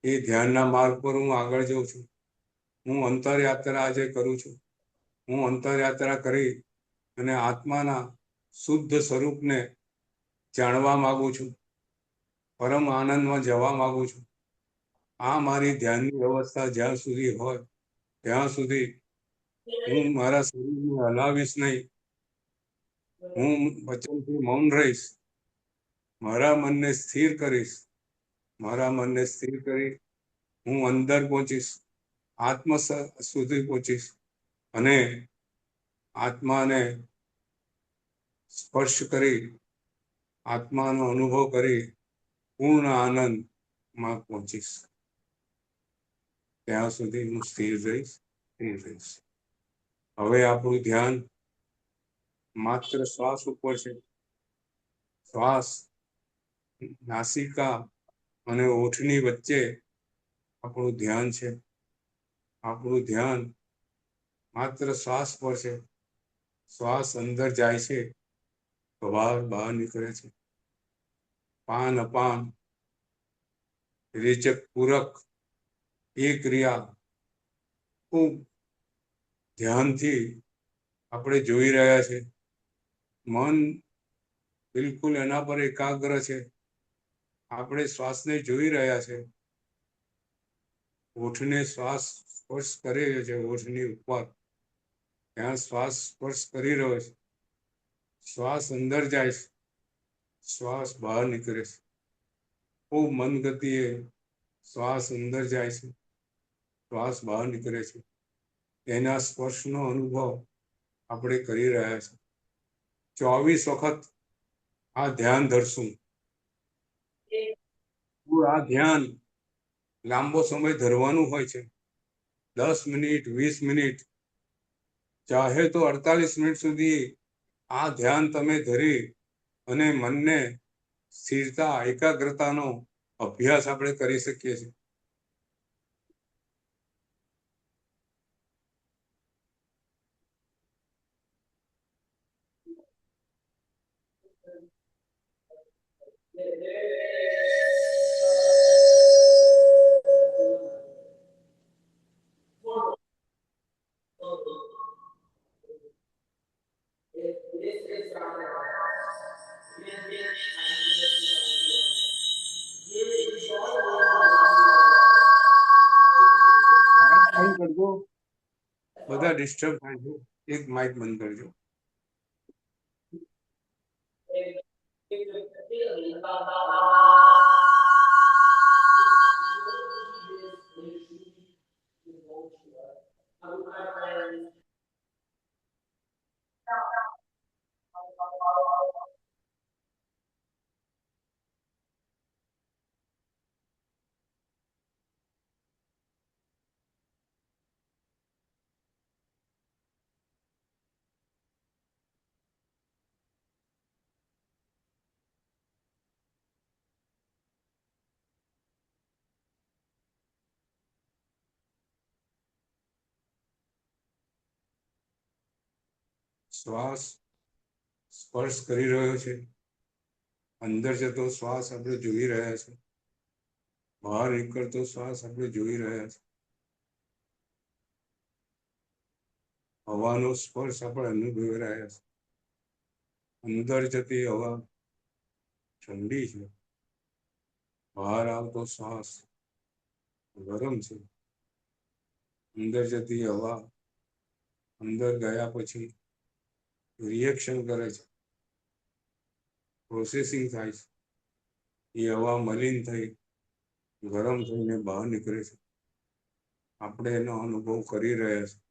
એ ધ્યાનના માર્ગ પર હું આગળ જઉં છું. હું અંતરયાત્રા આજે કરું છું. હું અંતરયાત્રા કરી અને આત્માના શુદ્ધ સ્વરૂપને જાણવા માંગુ છું. પરમ આનંદમાં જવા માંગુ છું. આ મારી ધ્યાનની અવસ્થા જ્યાં સુધી હોય ત્યાં સુધી હું મારા શરીરને હલાવીશ નહીં. હું વચનથી મૌન રહીશ. મારા મનને સ્થિર કરીશ. મારા મનને સ્થિર કરી હું અંદર પહોંચીશ, આત્મ સુધી પહોંચીશ અને આત્માને સ્પર્શ કરી, આત્માનો અનુભવ કરી પૂર્ણ આનંદમાં પહોંચીશ. ત્યાં સુધી હું સ્થિર રહીશ, સ્થિર રહીશ. હવે આપણું ધ્યાન માત્ર શ્વાસ ઉપર છે. શ્વાસ નાસિકા અને ઓઠની વચ્ચે આપણું ધ્યાન છે. આપણું ધ્યાન માત્ર શ્વાસ પર છે. શ્વાસ અંદર જાય છે તો બહાર નીકળે છે. પાન અપાન રેચક પૂરક એ ક્રિયા ખૂબ ધ્યાનથી આપણે જોઈ રહ્યા છે. મન બિલકુલ એના પર એકાગ્ર છે. આપણે શ્વાસને જોઈ રહ્યા છે. ઓઠને શ્વાસ સ્પર્શ કરી રહ્યો છે. ઓઠની ઉપર ત્યાં શ્વાસ સ્પર્શ કરી રહ્યો છે. શ્વાસ અંદર જાય છે, શ્વાસ બહાર નીકળે છે. ખૂબ મંદ ગતિએ શ્વાસ અંદર જાય છે, શ્વાસ બહાર નીકળે છે. એના સ્પર્શનો અનુભવ આપણે કરી રહ્યા છે. 24 વખત આ ધ્યાન ધરશું. આ ધ્યાન લાંબો સમય ધરવાનું હોય છે. 10 મિનિટ, 20 મિનિટ, ચાહે તો 48 મિનિટ સુધી આ ધ્યાન તમે ધરી અને મનને સ્થિરતા, એકાગ્રતાનો અભ્યાસ આપણે કરી શકીએ છીએ. બંધ કરજો, બધા ડિસ્ટર્બ થાય છે. એક માઇક બંધ કરજો. શ્વાસ સ્પર્શ કરી રહ્યો છે. અંદર જતો શ્વાસ આપણે જોઈ રહ્યા છે. બહાર નીકળતો શ્વાસ આપણે જોઈ રહ્યા છે. હવાનો સ્પર્શ આપણે અનુભવી રહ્યા છે. અંદર જતી હવા ઠંડી છે. બહાર આવતો શ્વાસ ગરમ છે. અંદર જતી હવા અંદર ગયા પછી રિએક્શન કરે છે, પ્રોસેસિંગ થાય છે. એ હવા મલિન થઈ ગરમ થઈને બહાર નીકળે છે. આપણે એનો અનુભવ કરી રહ્યા છીએ.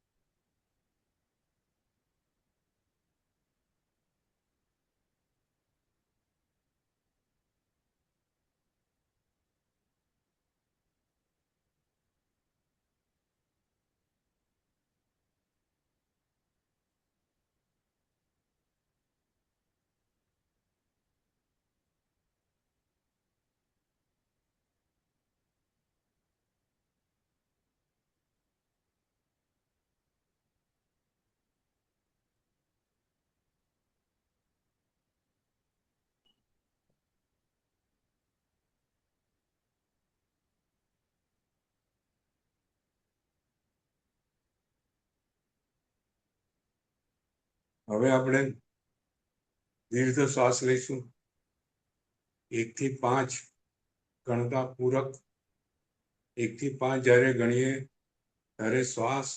હવે આપણે દીર્ઘ શ્વાસ લઈશું. 1 થી 5 ગણતા પૂરક. 1 થી 5 જ્યારે ગણીએ ત્યારે શ્વાસ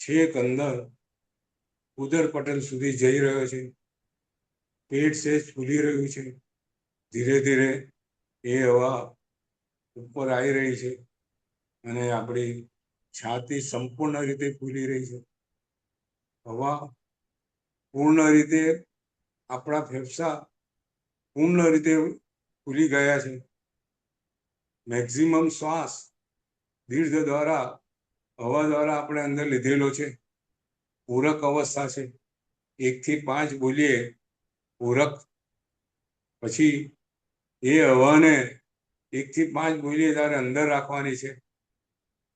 છેક અંદર ઉદર પટલ સુધી જઈ રહ્યો છે. પેટ સહેજ ફૂલી રહ્યું છે. ધીરે ધીરે એ હવા ઉપર આવી રહી છે અને આપણી છાતી સંપૂર્ણ રીતે ફૂલી રહી છે. હવા પૂર્ણ રીતે આપણા ફેફસા પૂર્ણ રીતે ફૂલી ગયા છે. મેક્સિમમ શ્વાસ દીર્ઘ દ્વારા હવા દ્વારા આપણે અંદર લીધેલો છે. પૂરક અવસ્થા છે. 1 થી 5 બોલીએ પૂરક. પછી એ હવાને 1 થી 5 બોલીએ ત્યારે અંદર રાખવાની છે,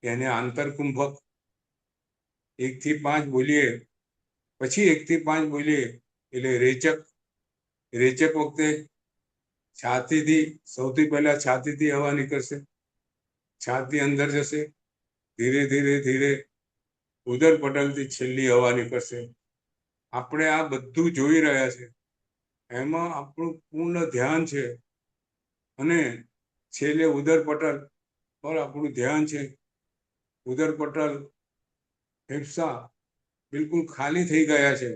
એને આંતરકુંભક. 1 થી 5 બોલીએ પછી 1 થી 5 બોલીએ એટલે રેચક. રેચક વખતે છાતીથી સૌથી પહેલા છાતીથી હવા નીકળશે. છાતી અંદર જશે. ધીરે ધીરે ધીરે ઉદર પટલથી છેલ્લી હવા નીકળશે. આપણે આ બધું જોઈ રહ્યા છે. એમાં આપણું પૂર્ણ ધ્યાન છે અને છેલ્લે ઉદર પટલ પર આપણું ધ્યાન છે. ઉદર પટલ ફેફસા બિલકુલ ખાલી થઈ ગયા છે,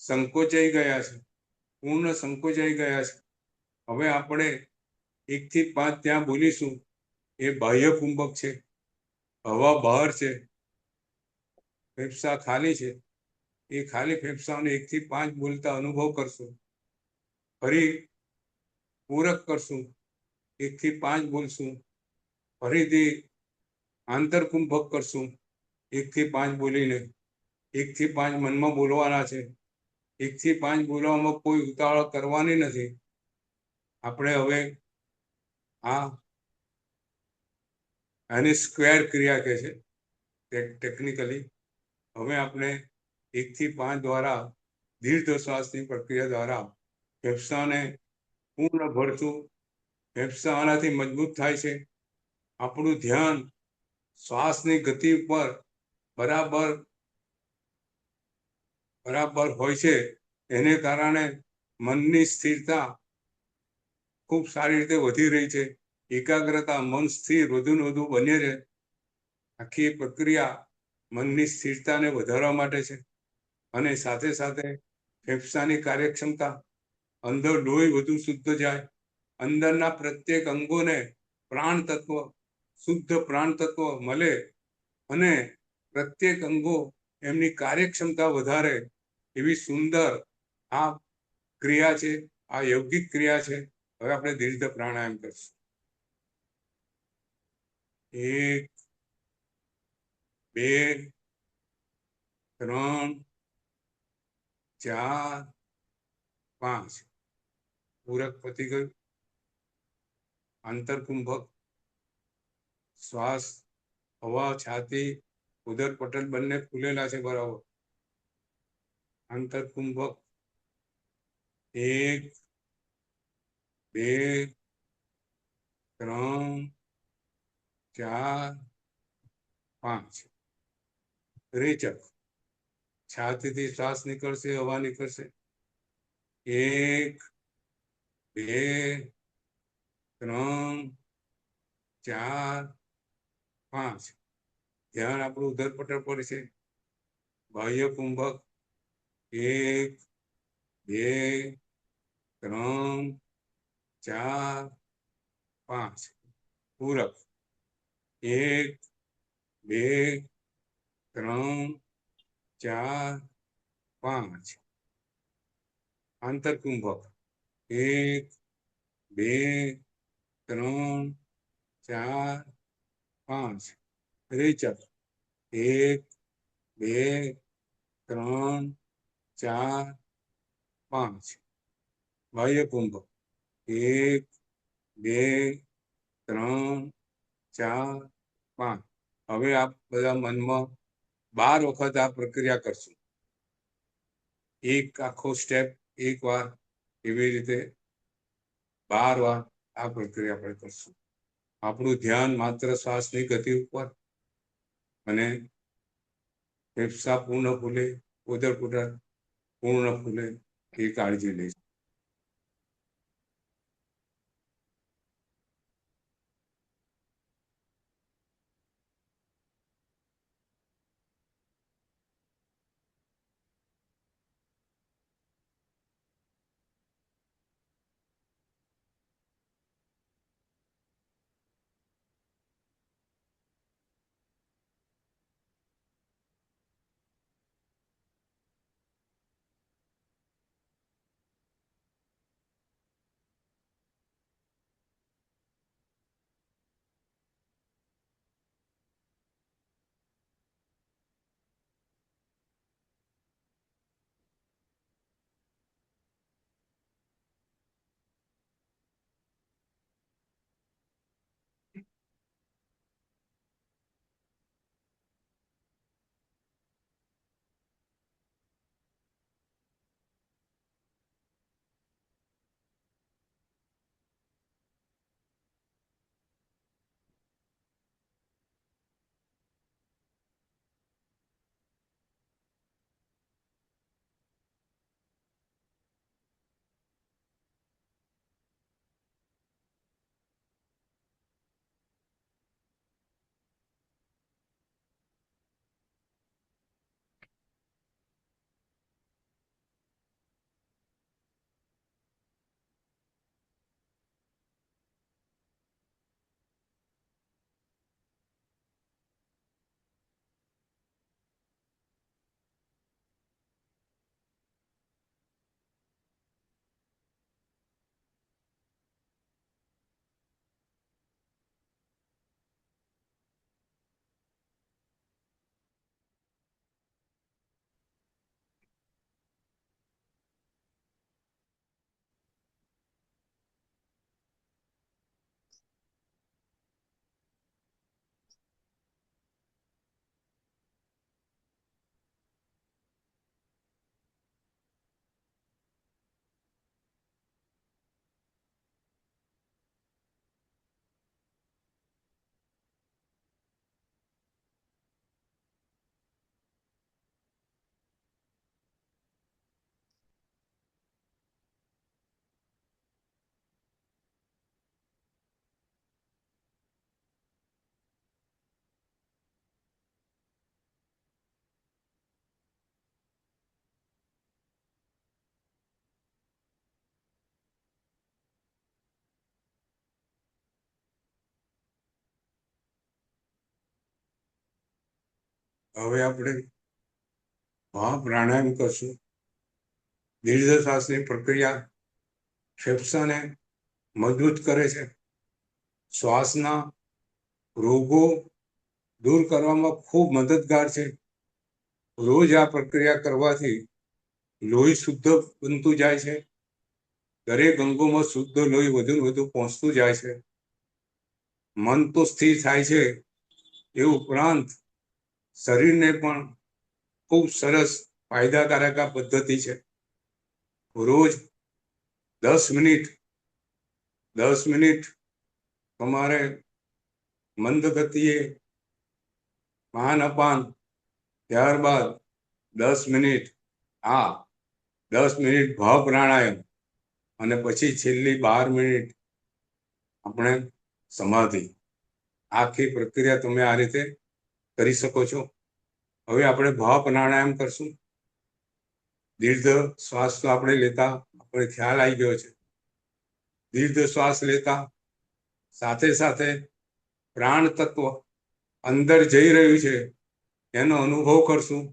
સંકોચાઈ ગયા છે, પૂર્ણ સંકોચાઈ ગયા છે. હવે આપણે 1 થી 5 ત્યાં બોલીશું. એ બાહ્ય કુંભક છે. હવા બહાર છે, ફેફસા ખાલી છે. એ ખાલી ફેફસાને 1 થી 5 બોલતા અનુભવ કરશું. ફરી પૂરક કરશું. 1 થી 5 બોલશું. ફરીથી આંતરકુંભક કરશું 1 થી 5 બોલીને. 1 થી 5 મનમાં બોલવાના છે. 1 થી 5 બોલવામાં કોઈ ઉતાવળ કરવાની નથી. આપણે હવે આને સ્ક્વેર ક્રિયા કહે છે ટેકનિકલી. હવે આપણે 1 થી 5 દ્વારા દીર્ઘ શ્વાસની પ્રક્રિયા દ્વારા ફેફસાને પૂર્ણ ભરશું. ફેફસા આનાથી મજબૂત થાય છે. આપણું ધ્યાન શ્વાસની ગતિ ઉપર બરાબર હોય છે. એને કારણે મનની સ્થિરતા ખૂબ સારી રીતે વધી રહી છે. એકાગ્રતા, મન સ્થિર વધુ ને વધુ બને છે. આખી પ્રક્રિયા મનની સ્થિરતાને વધારવા માટે છે અને સાથે સાથે ફેફસાની કાર્યક્ષમતા, અંદર લોહી વધુ શુદ્ધ જાય, અંદરના પ્રત્યેક અંગોને પ્રાણ તત્વ, શુદ્ધ પ્રાણ તત્વ મળે અને પ્રત્યેક અંગો એમની કાર્યક્ષમતા વધારે એવી સુંદર આ ક્રિયા છે. આ yogિક ક્રિયા છે. હવે આપણે દીર્ઘ પ્રાણાયામ કરીશું. 1 2 3 4 5 પૂરક પતી ગયું. આંતરકુંભક શ્વાસ, હવા, છાતી, ઉદર પટલ બંને ફૂલેલા છે બરાબર. આંતરકુંભક 1 2 3 4 5. રેચક છાતીથી શ્વાસ નીકળશે, હવા નીકળશે. 1 2 3 4 5 ધ્યાન આપણું ઉદરપટલ પર છે. બાહ્ય કુંભક 1 2 3 4 5 પૂરક 1 2 3 4 5 આંતરકુંભક 1 2 3 4 5 રેચક 1 2 3 4 5 બાહ્ય કુંભક 1 2 3 4 5. હવે આપ બધા મનમાં 12 વખત આ પ્રક્રિયા કરશું. એક આખો સ્ટેપ એક વાર, એવી રીતે 12 વાર આ પ્રક્રિયા આપણે કરશું. આપણું ધ્યાન માત્ર શ્વાસની ગતિ ઉપર અને ફેફસા પૂર્ણ ફૂલે, ઉદરપટલ પૂર્ણ ફૂલે એ કાળજી લઈશું. હવે આપણે પ્રાણાયામ કરશું. દીર્ઘ શ્વાસની પ્રક્રિયા ફેફસાને મજબૂત કરે છે. શ્વાસના રોગો દૂર કરવામાં ખૂબ મદદગાર છે. રોજ આ પ્રક્રિયા કરવાથી લોહી શુદ્ધ બનતું જાય છે. દરેક અંગોમાં શુદ્ધ લોહી વધુ વધુ પહોંચતું જાય છે. મન તો સ્થિર થાય છે, એ ઉપરાંત શરીરને પણ ખૂબ સરસ ફાયદાકારક આ પદ્ધતિ છે. રોજ 10 મિનિટ તમારે મંદ ગતિએ પ્રાણાયામ, ત્યારબાદ 10 મિનિટ 10 મિનિટ ભાવ પ્રાણાયામ અને પછી છેલ્લી 12 મિનિટ આપણે સમાધિ. આખી પ્રક્રિયા તમે આ રીતે કરી શકો છો. હવે આપણે ભાવ પ્રાણાયામ કરશું. દીર્ઘ શ્વાસ તો આપણે લેતા આપણે ખ્યાલ આવી ગયો છે. દીર્ઘ શ્વાસ લેતા સાથે સાથે પ્રાણ તત્વ અંદર જઈ રહ્યું છે એનો અનુભવ કરશું.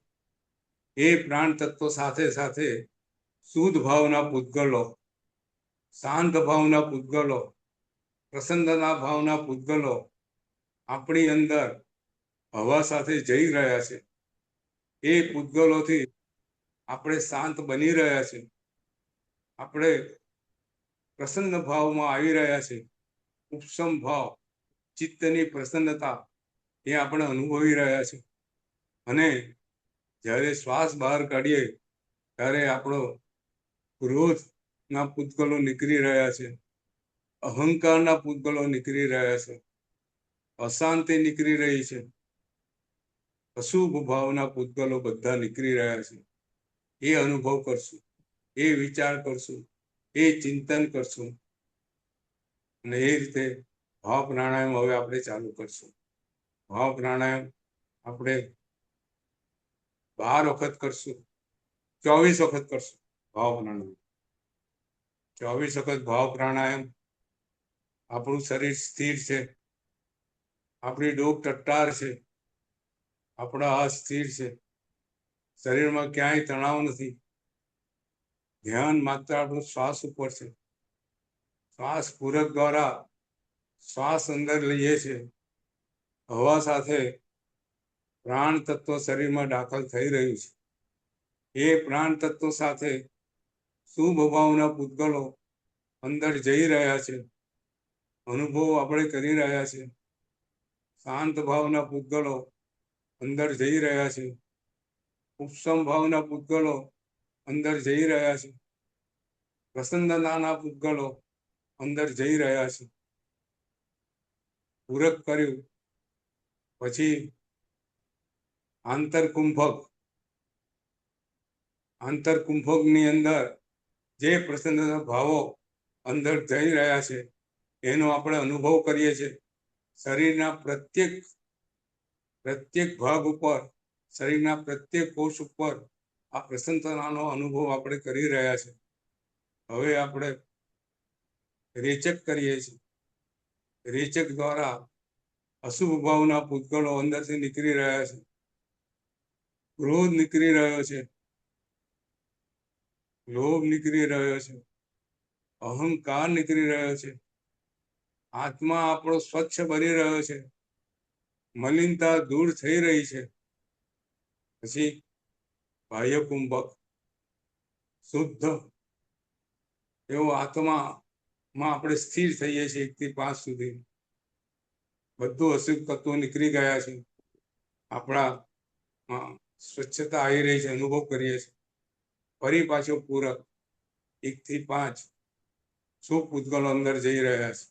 એ પ્રાણ તત્વ સાથે સાથે શુદ્ધ ભાવના પૂતગલો, શાંત ભાવના પૂતગલો, પ્રસન્નતા ભાવના પૂતગલો આપણી અંદર હવા સાથે જઈ રહ્યા છે. એ પૂતગલોથી આપણે શાંત બની રહ્યા છે. આપણે પ્રસન્ન ભાવમાં આવી રહ્યા છે. ઉપસમ ભાવ, ચિત્તની પ્રસન્નતા એ આપણે અનુભવી રહ્યા છે. અને જ્યારે શ્વાસ બહાર કાઢીએ ત્યારે આપણો ક્રોધના પૂતગલો નીકળી રહ્યા છે, અહંકારના પૂતગલો નીકળી રહ્યા છે, અશાંતિ નીકળી રહી છે, અશુભ ભાવના પૂતગલો બધા નીકળી રહ્યા છે. એ અનુભવ કરશું, એ વિચાર કરશું, એ ચિંતન કરશું. અને એ રીતે ભાવ પ્રાણાયામ હવે આપણે ચાલુ કરશું. ભાવ પ્રાણાયામ આપણે 12 વખત કરશું, 24 વખત કરશું. ભાવ પ્રાણાયામ 24 વખત ભાવ પ્રાણાયામ. આપણું શરીર સ્થિર છે, આપણી ડોક ટટ્ટાર છે, આપણા હાથ સ્થિર છે, શરીરમાં ક્યાંય તણાવ નથી. ધ્યાન માત્ર આપણું શ્વાસ ઉપર છે. શ્વાસ પૂરક દ્વારા શ્વાસ અંદર લઈએ છીએ. હવા સાથે પ્રાણ તત્વ શરીરમાં દાખલ થઈ રહ્યું છે. એ પ્રાણ તત્વ સાથે શુભ ભાવના પૂતગલો અંદર જઈ રહ્યા છે. અનુભવ આપણે કરી રહ્યા છે. શાંત ભાવના પૂતગલો અંદર જઈ રહ્યા છે. ઉપસમ ભાવના પૂતગલો અંદર જઈ રહ્યા છે. પ્રસન્નતાના પૂતગલો અંદર જઈ રહ્યા છે. પૂરક કર્યું પછી આંતરકુંભકની અંદર જે પ્રસન્નતા ભાવો અંદર જઈ રહ્યા છે એનો આપણે અનુભવ કરીએ છીએ. શરીરના પ્રત્યેક ભાગ ઉપર, શરીરના પ્રત્યેક કોષ ઉપર આ પ્રસન્નતાનો અનુભવ આપણે કરી રહ્યા છે. હવે આપણે રેચક કરીએ છીએ. રેચક દ્વારા અશુભ ભાવના પૂતગલો અંદરથી નીકળી રહ્યા છે. ક્રોધ નીકળી રહ્યો છે, લોભ નીકળી રહ્યો છે, અહંકાર નીકળી રહ્યો છે. આત્મા આપણો સ્વચ્છ બની રહ્યો છે, મલિનતા દૂર થઈ રહી છે. પછી બાહ્ય કુંભક શુદ્ધ એવો આત્મામાં આપણે સ્થિર થઈએ છીએ 1 થી 5 સુધી. બધું અશુભ તત્વો નીકળી ગયા છે. આપણા સ્વચ્છતા આવી રહી છે, અનુભવ કરીએ છીએ. ફરી પાછો પૂરક 1 થી 5 શુભ પૂતગલો અંદર જઈ રહ્યા છે.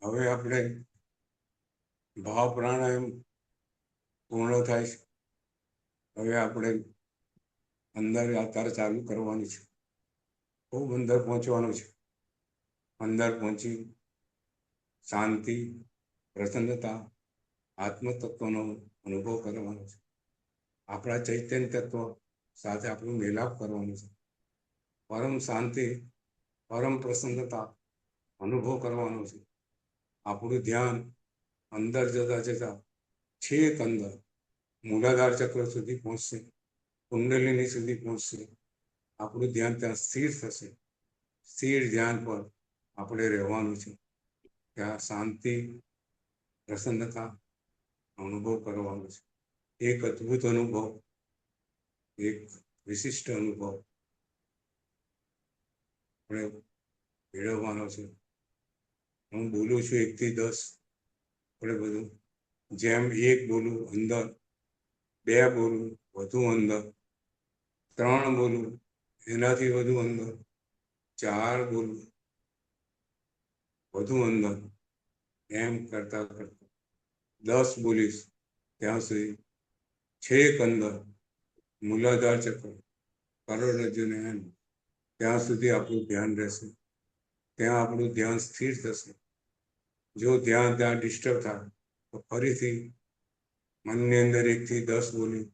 હવે આપણે ભાવ પ્રાણાયામ પૂર્ણ થાય છે. હવે આપણે અંદર યાત્રા ચાલુ કરવાની છે. ખૂબ અંદર પહોંચવાનું છે. અંદર પહોંચી શાંતિ, પ્રસન્નતા, આત્મતત્વનો અનુભવ કરવાનો છે. આપણા ચૈતન્ય તત્વ સાથે આપણું મિલાપ કરવાનું છે. પરમ શાંતિ, પરમ પ્રસન્નતા અનુભવ કરવાનો છે. આપણું ધ્યાન અંદર જતા જતા છેક અંદર મૂલાધાર ચક્ર સુધી પહોંચશે, કુંડલિની સુધી પહોંચશે. આપણું ધ્યાન ત્યાં સ્થિર થશે. સ્થિર ધ્યાન પર આપણે રહેવાનું છે. ત્યાં શાંતિ, પ્રસન્નતા અનુભવ કરવાનો છે. એક અદ્ભુત અનુભવ, એક વિશિષ્ટ અનુભવ આપણે મેળવવાનો છે. હું બોલું છું 1 થી 10, આપણે બધું જેમ 1 બોલું અંદર, 2 બોલું વધુ અંદર, 3 બોલું એનાથી વધુ અંદર, 4 બોલું વધુ અંદર, એમ કરતા કરતા 10 બોલીશ ત્યાં સુધી છેક અંદર મૂલાધાર ચક્ર, કરોડરજ્જુને એમ ત્યાં સુધી આપણું ધ્યાન રહેશે. ત્યાં આપણું ધ્યાન સ્થિર થશે. જો ધ્યાન ત્યાં ડિસ્ટર્બ થાય તો ફરીથી મનની અંદર 1 થી 10 બોલી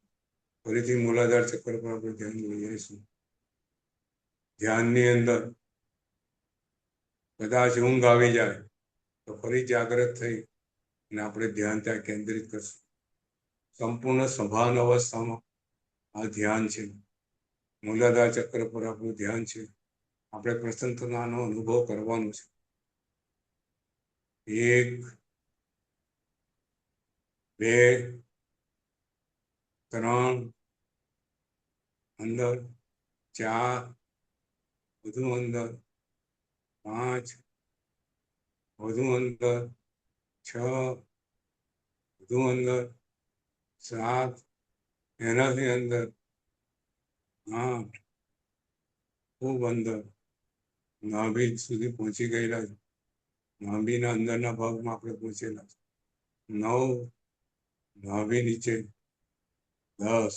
ફરીથી મૂલાધાર ચક્ર પર આપણે ધ્યાન લઈ જઈશું. ધ્યાનની અંદર કદાચ ઊંઘ આવી જાય તો ફરી જાગ્રત થઈ અને આપણે ધ્યાન ત્યાં કેન્દ્રિત કરશું. સંપૂર્ણ સભાન અવસ્થામાં આ ધ્યાન છે. મૂલાધાર ચક્ર પર આપણું ધ્યાન છે. આપણે પ્રસન્નતાનો અનુભવ કરવાનો છે. 1, 2, 3 અંદર, 4 વધુ અંદર, 5 વધુ અંદર, 6 વધુ અંદર, 7 એનાથી અંદર, 8 ખૂબ અંદર, નાભી સુધી પહોંચી ગયેલા છે. નાભીના અંદરના ભાગમાં આપણે પહોંચેલા છે. 9 નાભી નીચે, 10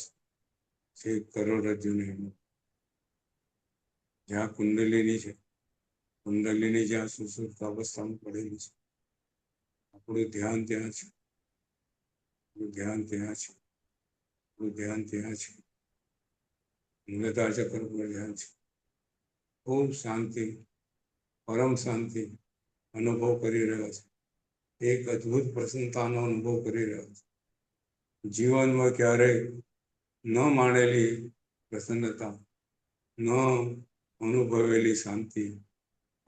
છેક કરોડરજ્જુને જ્યાં કુંડલિની છે, કુંડલિની જ્યાં સુષુપ્ત અવસ્થામાં પડેલી છે. આપણું ધ્યાન ત્યાં છે. આપણું ધ્યાન ત્યાં છે. આપણું ધ્યાન ત્યાં છે. મૂલાધાર ચક્ર પર ધ્યાન છે. ખૂબ શાંતિ, પરમ શાંતિ અનુભવ કરી રહ્યા છે. એક અદ્ભુત પ્રસન્નતાનો અનુભવ કરી રહ્યા છે. જીવનમાં ક્યારેય ન માણેલી પ્રસન્નતા, ન અનુભવેલી શાંતિ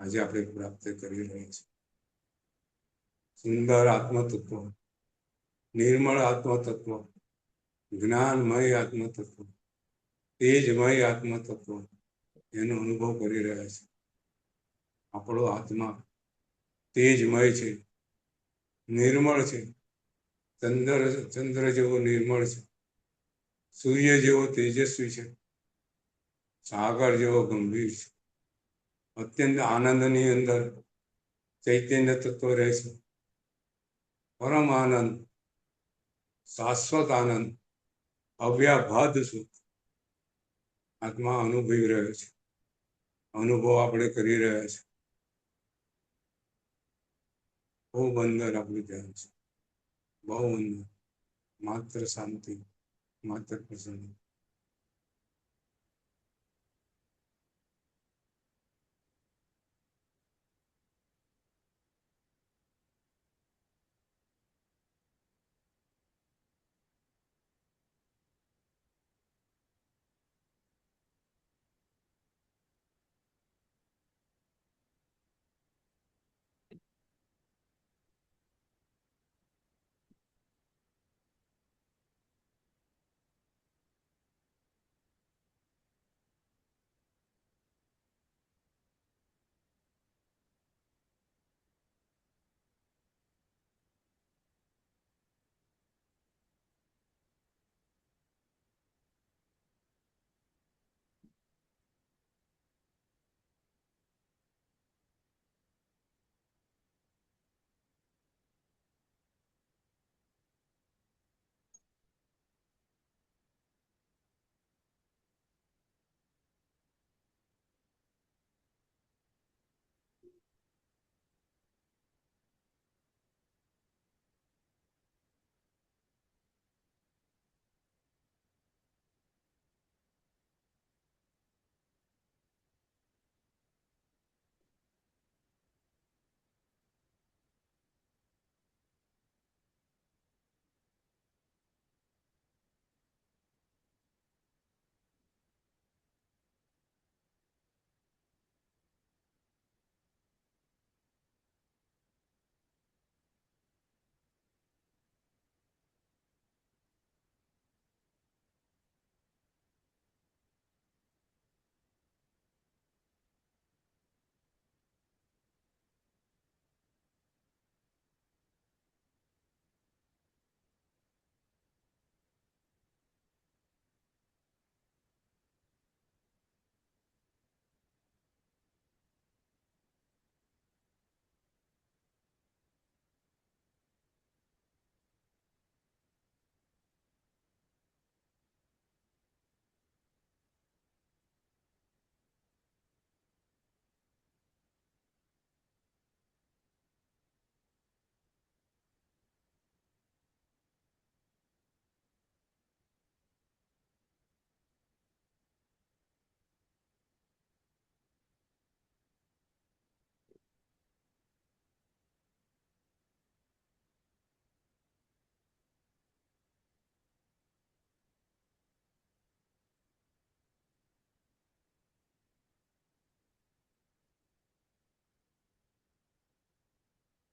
આજે આપણે પ્રાપ્ત કરી રહ્યા છીએ. સુંદર આત્મતત્વ, નિર્મળ આત્મતત્વ, જ્ઞાનમય આત્મતત્વ, તેજમય આત્મતત્વ એનો અનુભવ કરી રહ્યા છે. આપણો આત્મા તેજમય છે, નિર્મળ છે. ચંદ્ર જેવો નિર્મળ છે, સૂર્ય જેવો તેજસ્વી છે, સાગર જેવો ગંભીર છે. અત્યંત આનંદની અંદર ચૈતન્ય તત્વ રહે છે. પરમ આનંદ, શાશ્વત આનંદ, અવ્યાભાદ સુખ આત્મા અનુભવી રહ્યો છે. અનુભવ આપણે કરી રહ્યા છે. ખૂબ અંદર આપણું ધ્યાન છે. બહુ અંદર, માત્ર શાંતિ, માત્ર પ્રસન્ન.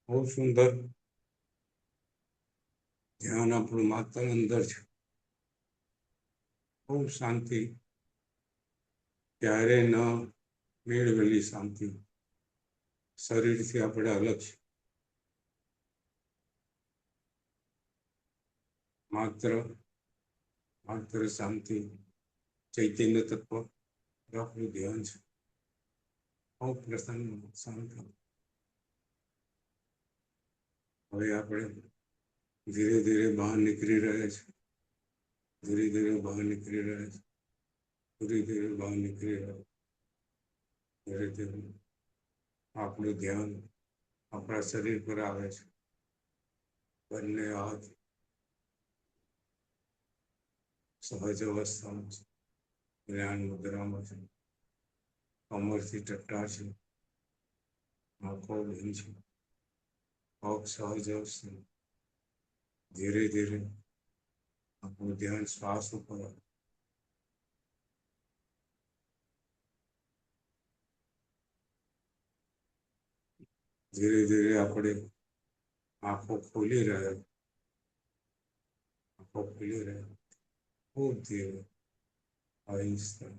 બહુ સુંદર ધ્યાન આપણું માત્ર અંદર છે. બહુ શાંતિ, ક્યારે ન મેળવેલી શાંતિ. શરીરથી આપણે અલગ છે. માત્ર શાંતિ, ચૈતન્ય તત્વ આપણું ધ્યાન છે. બહુ પ્રસન્ન શાંત. હવે આપણે ધીરે ધીરે બહાર નીકળી રહ્યા છે. ધીરે ધીરે બહાર નીકળી રહ્યા છે. ધીરે ધીરે બહાર નીકળી રહ્યા. ધીરે ધીરે આપણું ધ્યાન આપણા શરીર પર આવે છે. બંને હાથ સહજ અવસ્થામાં છે. જ્ઞાન મુદ્રામાં છે. કમરથી ટટ્ટા છે. આંખો બંધ છે. પગ સહજ અવસ્થા. ધીરે ધીરે આપણું ધ્યાન શ્વાસ ઉપર આવે. ધીરે ધીરે આપણે આંખો ખોલી રહ્યા. આંખો ખોલી રહ્યા. ખૂબ ધીરે આહિસ્તા.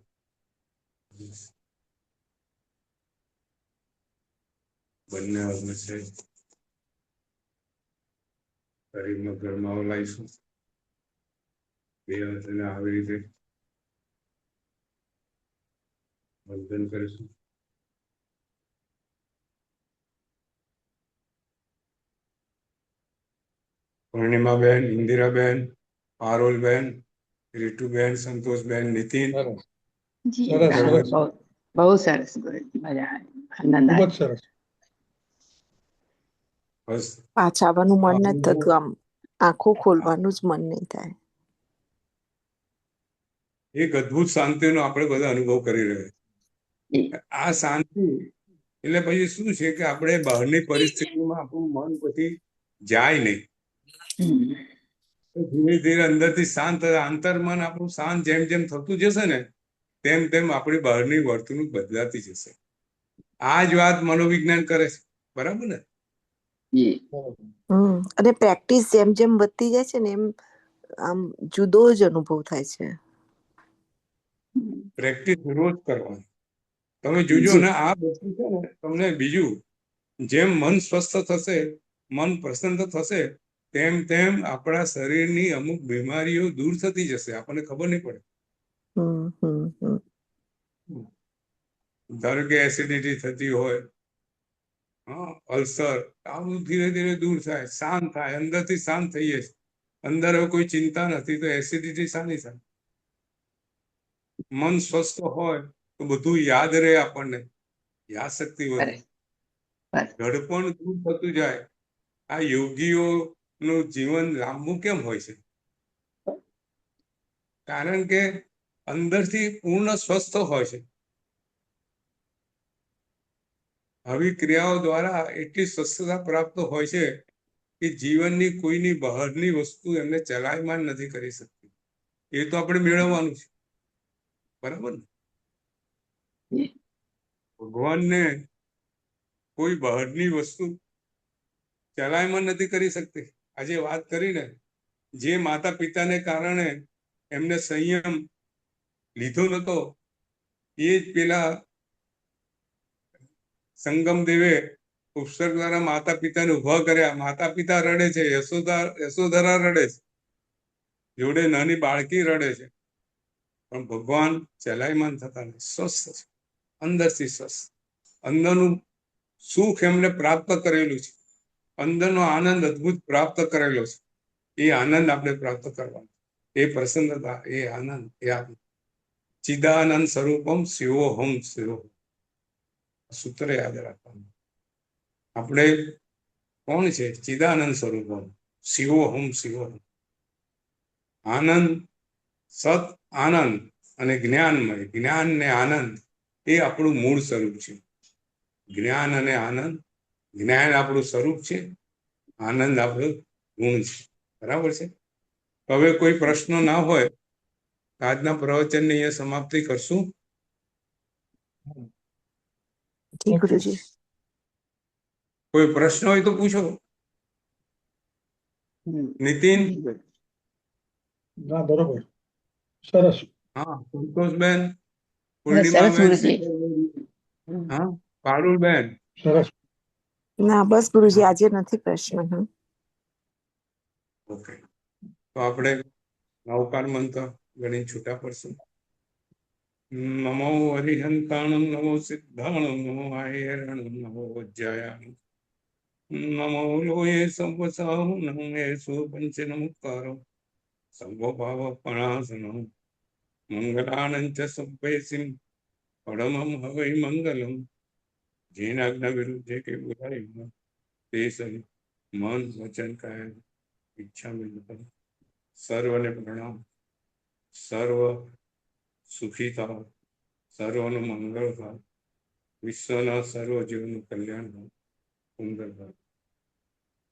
બંને હાથને છે શરીરમાં ગરમાવો લાવીશું. બે હાથને આવી રીતે વંદન કરીશું. પૂર્ણિમાબેન, ઇન્દિરાબેન, પારોલબેન, રીતુબેન, સંતોષબેન, નીતિન. સરસ. જી સરસ, બરાબર. સરસ. બહુ સરસ ગુરુજી, મજા આવી, આનંદ ખૂબ જ આવ્યો. સરસ. બસ પાછા આવવાનું મન નથી આપણું થતું, આમ આંખો ખોલવાનું જ મન નહીં થાય. એક અદ્ભુત શાંતિનો આપણે બધા અનુભવ કરી રહ્યા જી. છીએ. આ શાંતિ એટલે પછી શું છે કે આપણે બહારની પરિસ્થિતિમાં આપણું મન પછી જાય નહીં. હમ. તો ધીરે ધીરે અંદરથી શાંત, આંતરમન આપણું શાંત જેમ જેમ થતું જશે ને તેમ તેમ આપણી બહારની વર્તણૂક બદલાતી જશે. આ જ વાત મનોવિજ્ઞાન કરે છે. બરાબર ને? જી. અને પ્રેક્ટિસ જેમ જેમ વધતી જાય છે ને એમ આમ જુદો જ અનુભવ થાય છે. પ્રેક્ટિસ રોજ કરવાની. તમે જોજો જી. ને આ બધું છે ને તમને બીજું જેમ મન સ્વસ્થ થશે, મન પ્રસન્ન થશે, તેમ તેમ આપણા શરીરની અમુક બીમારીઓ દૂર થતી જશે. આપણને ખબર નહીં પડે. ધારો કે એસિડિટી થતી હોય, અલ્સર, આ બધું ધીરે ધીરે દૂર થાય, શાંત થાય, અંદરથી શાંત થઈએ. અંદર હવે કોઈ ચિંતા નથી તો એસિડિટી શાની થાય? મન સ્વસ્થ હોય તો બધું યાદ રહે આપણને, યાદ શક્તિ વધે, ઘડપણ દૂર થતું જાય. આ યોગીઓનું જીવન લાંબુ કેમ હોય છે? કારણ કે અંદરથી પૂર્ણ સ્વસ્થ હોય છે. આવી ક્રિયાઓ દ્વારા એટલી સ્વસ્થતા પ્રાપ્ત હોય છે કે જીવનની કોઈની બહારની વસ્તુ એમને ચલાયમાન નથી કરી શકતી. એ તો આપણે મેળવવાનું છે. બરાબર ને? ભગવાનને કોઈ બહારની વસ્તુ ચલાયમાન નથી કરી શકતી. આજે વાત કરીને જે માતા પિતાને કારણે એમને સંયમ લીધો નતો, એ જ પેલા સંગમ દેવે ઉપસર્ગ દ્વારા માતા પિતાને ઉભા કર્યા. માતા પિતા રડે છે, યશોધરા રડે છે, જોડે નાની બાળકી રડે છે, પણ ભગવાન ચલાયમાન થતા નથી. સ્વસ્થ છે, અંદરથી સ્વસ્થ. અંદરનું સુખ એમને પ્રાપ્ત કરેલું છે. અંદરનો આનંદ અદ્ભુત પ્રાપ્ત કરેલો છે. એ આનંદ આપણે પ્રાપ્ત કરવાનો. એ પ્રસન્નતા, એ આનંદ, એ ચિદાનંદ સ્વરૂપમ શિવોહમ શિવો. સૂત્ર યાદ રાખવાનું. આપણે કોણ છે? ચિદાનંદ સ્વરૂપમ શિવોહમ શિવોહમ. આનંદ, સત આનંદ અને જ્ઞાનમય. જ્ઞાન ને આનંદ એ આપણું મૂળ સ્વરૂપ છે. જ્ઞાન અને આનંદ, જ્ઞાન આપણું સ્વરૂપ છે, આનંદ આપણું ગુણ છે. બરાબર છે? હવે કોઈ પ્રશ્ન ના હોય આજના પ્રવચનની અહીંયા સમાપ્તિ કરશું. જી ગુરુજી. કોઈ પ્રશ્ન હોય તો પૂછો. નીતિન? ના બરોબર, સરસ. હા, સંતોષબેન, સરસ પૂર્ણિમાબેન, ગુરુજી. હા, પારુલબેન? સરસ. ના બસ ગુરુજી આજે નથી પ્રશ્ન. ઓકે, તો આપણે નવકાર મંત્ર ગણી છૂટા પડશું. નમો હરિહંતાણમ, નમો સિદ્ધાણમ, નમો આયર્ણમ, નમો વજ્જાયામ, નમો લોયે સંવસાહુ, નમો યેસુ પંચ નમુકારો, સંભો ભાવ પણાસનો, મંગલાનંચ સભ્યસિમ, પરમમ હવૈ મંગલમ, જેનાજ્ઞા વિરુદ્ધે કે બુરાઈ તે સહિત મન વચન કાય ઈચ્છા મિલતા. સર્વને પ્રણામ. સર્વ સુખી થાવ, સર્વનું મંગળ થાય, વિશ્વના સર્વ જીવનું કલ્યાણ થાય, સુંદર થાય.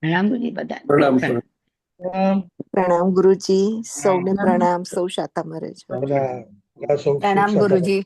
પ્રણામ ગુરુજી બધા. પ્રણામ. પ્રણામ. પ્રણામ ગુરુજી, સૌને પ્રણામ, સૌ શાતા મરે છે. બધા સૌ સુખ પ્રણામ સાથે ગુરુજી.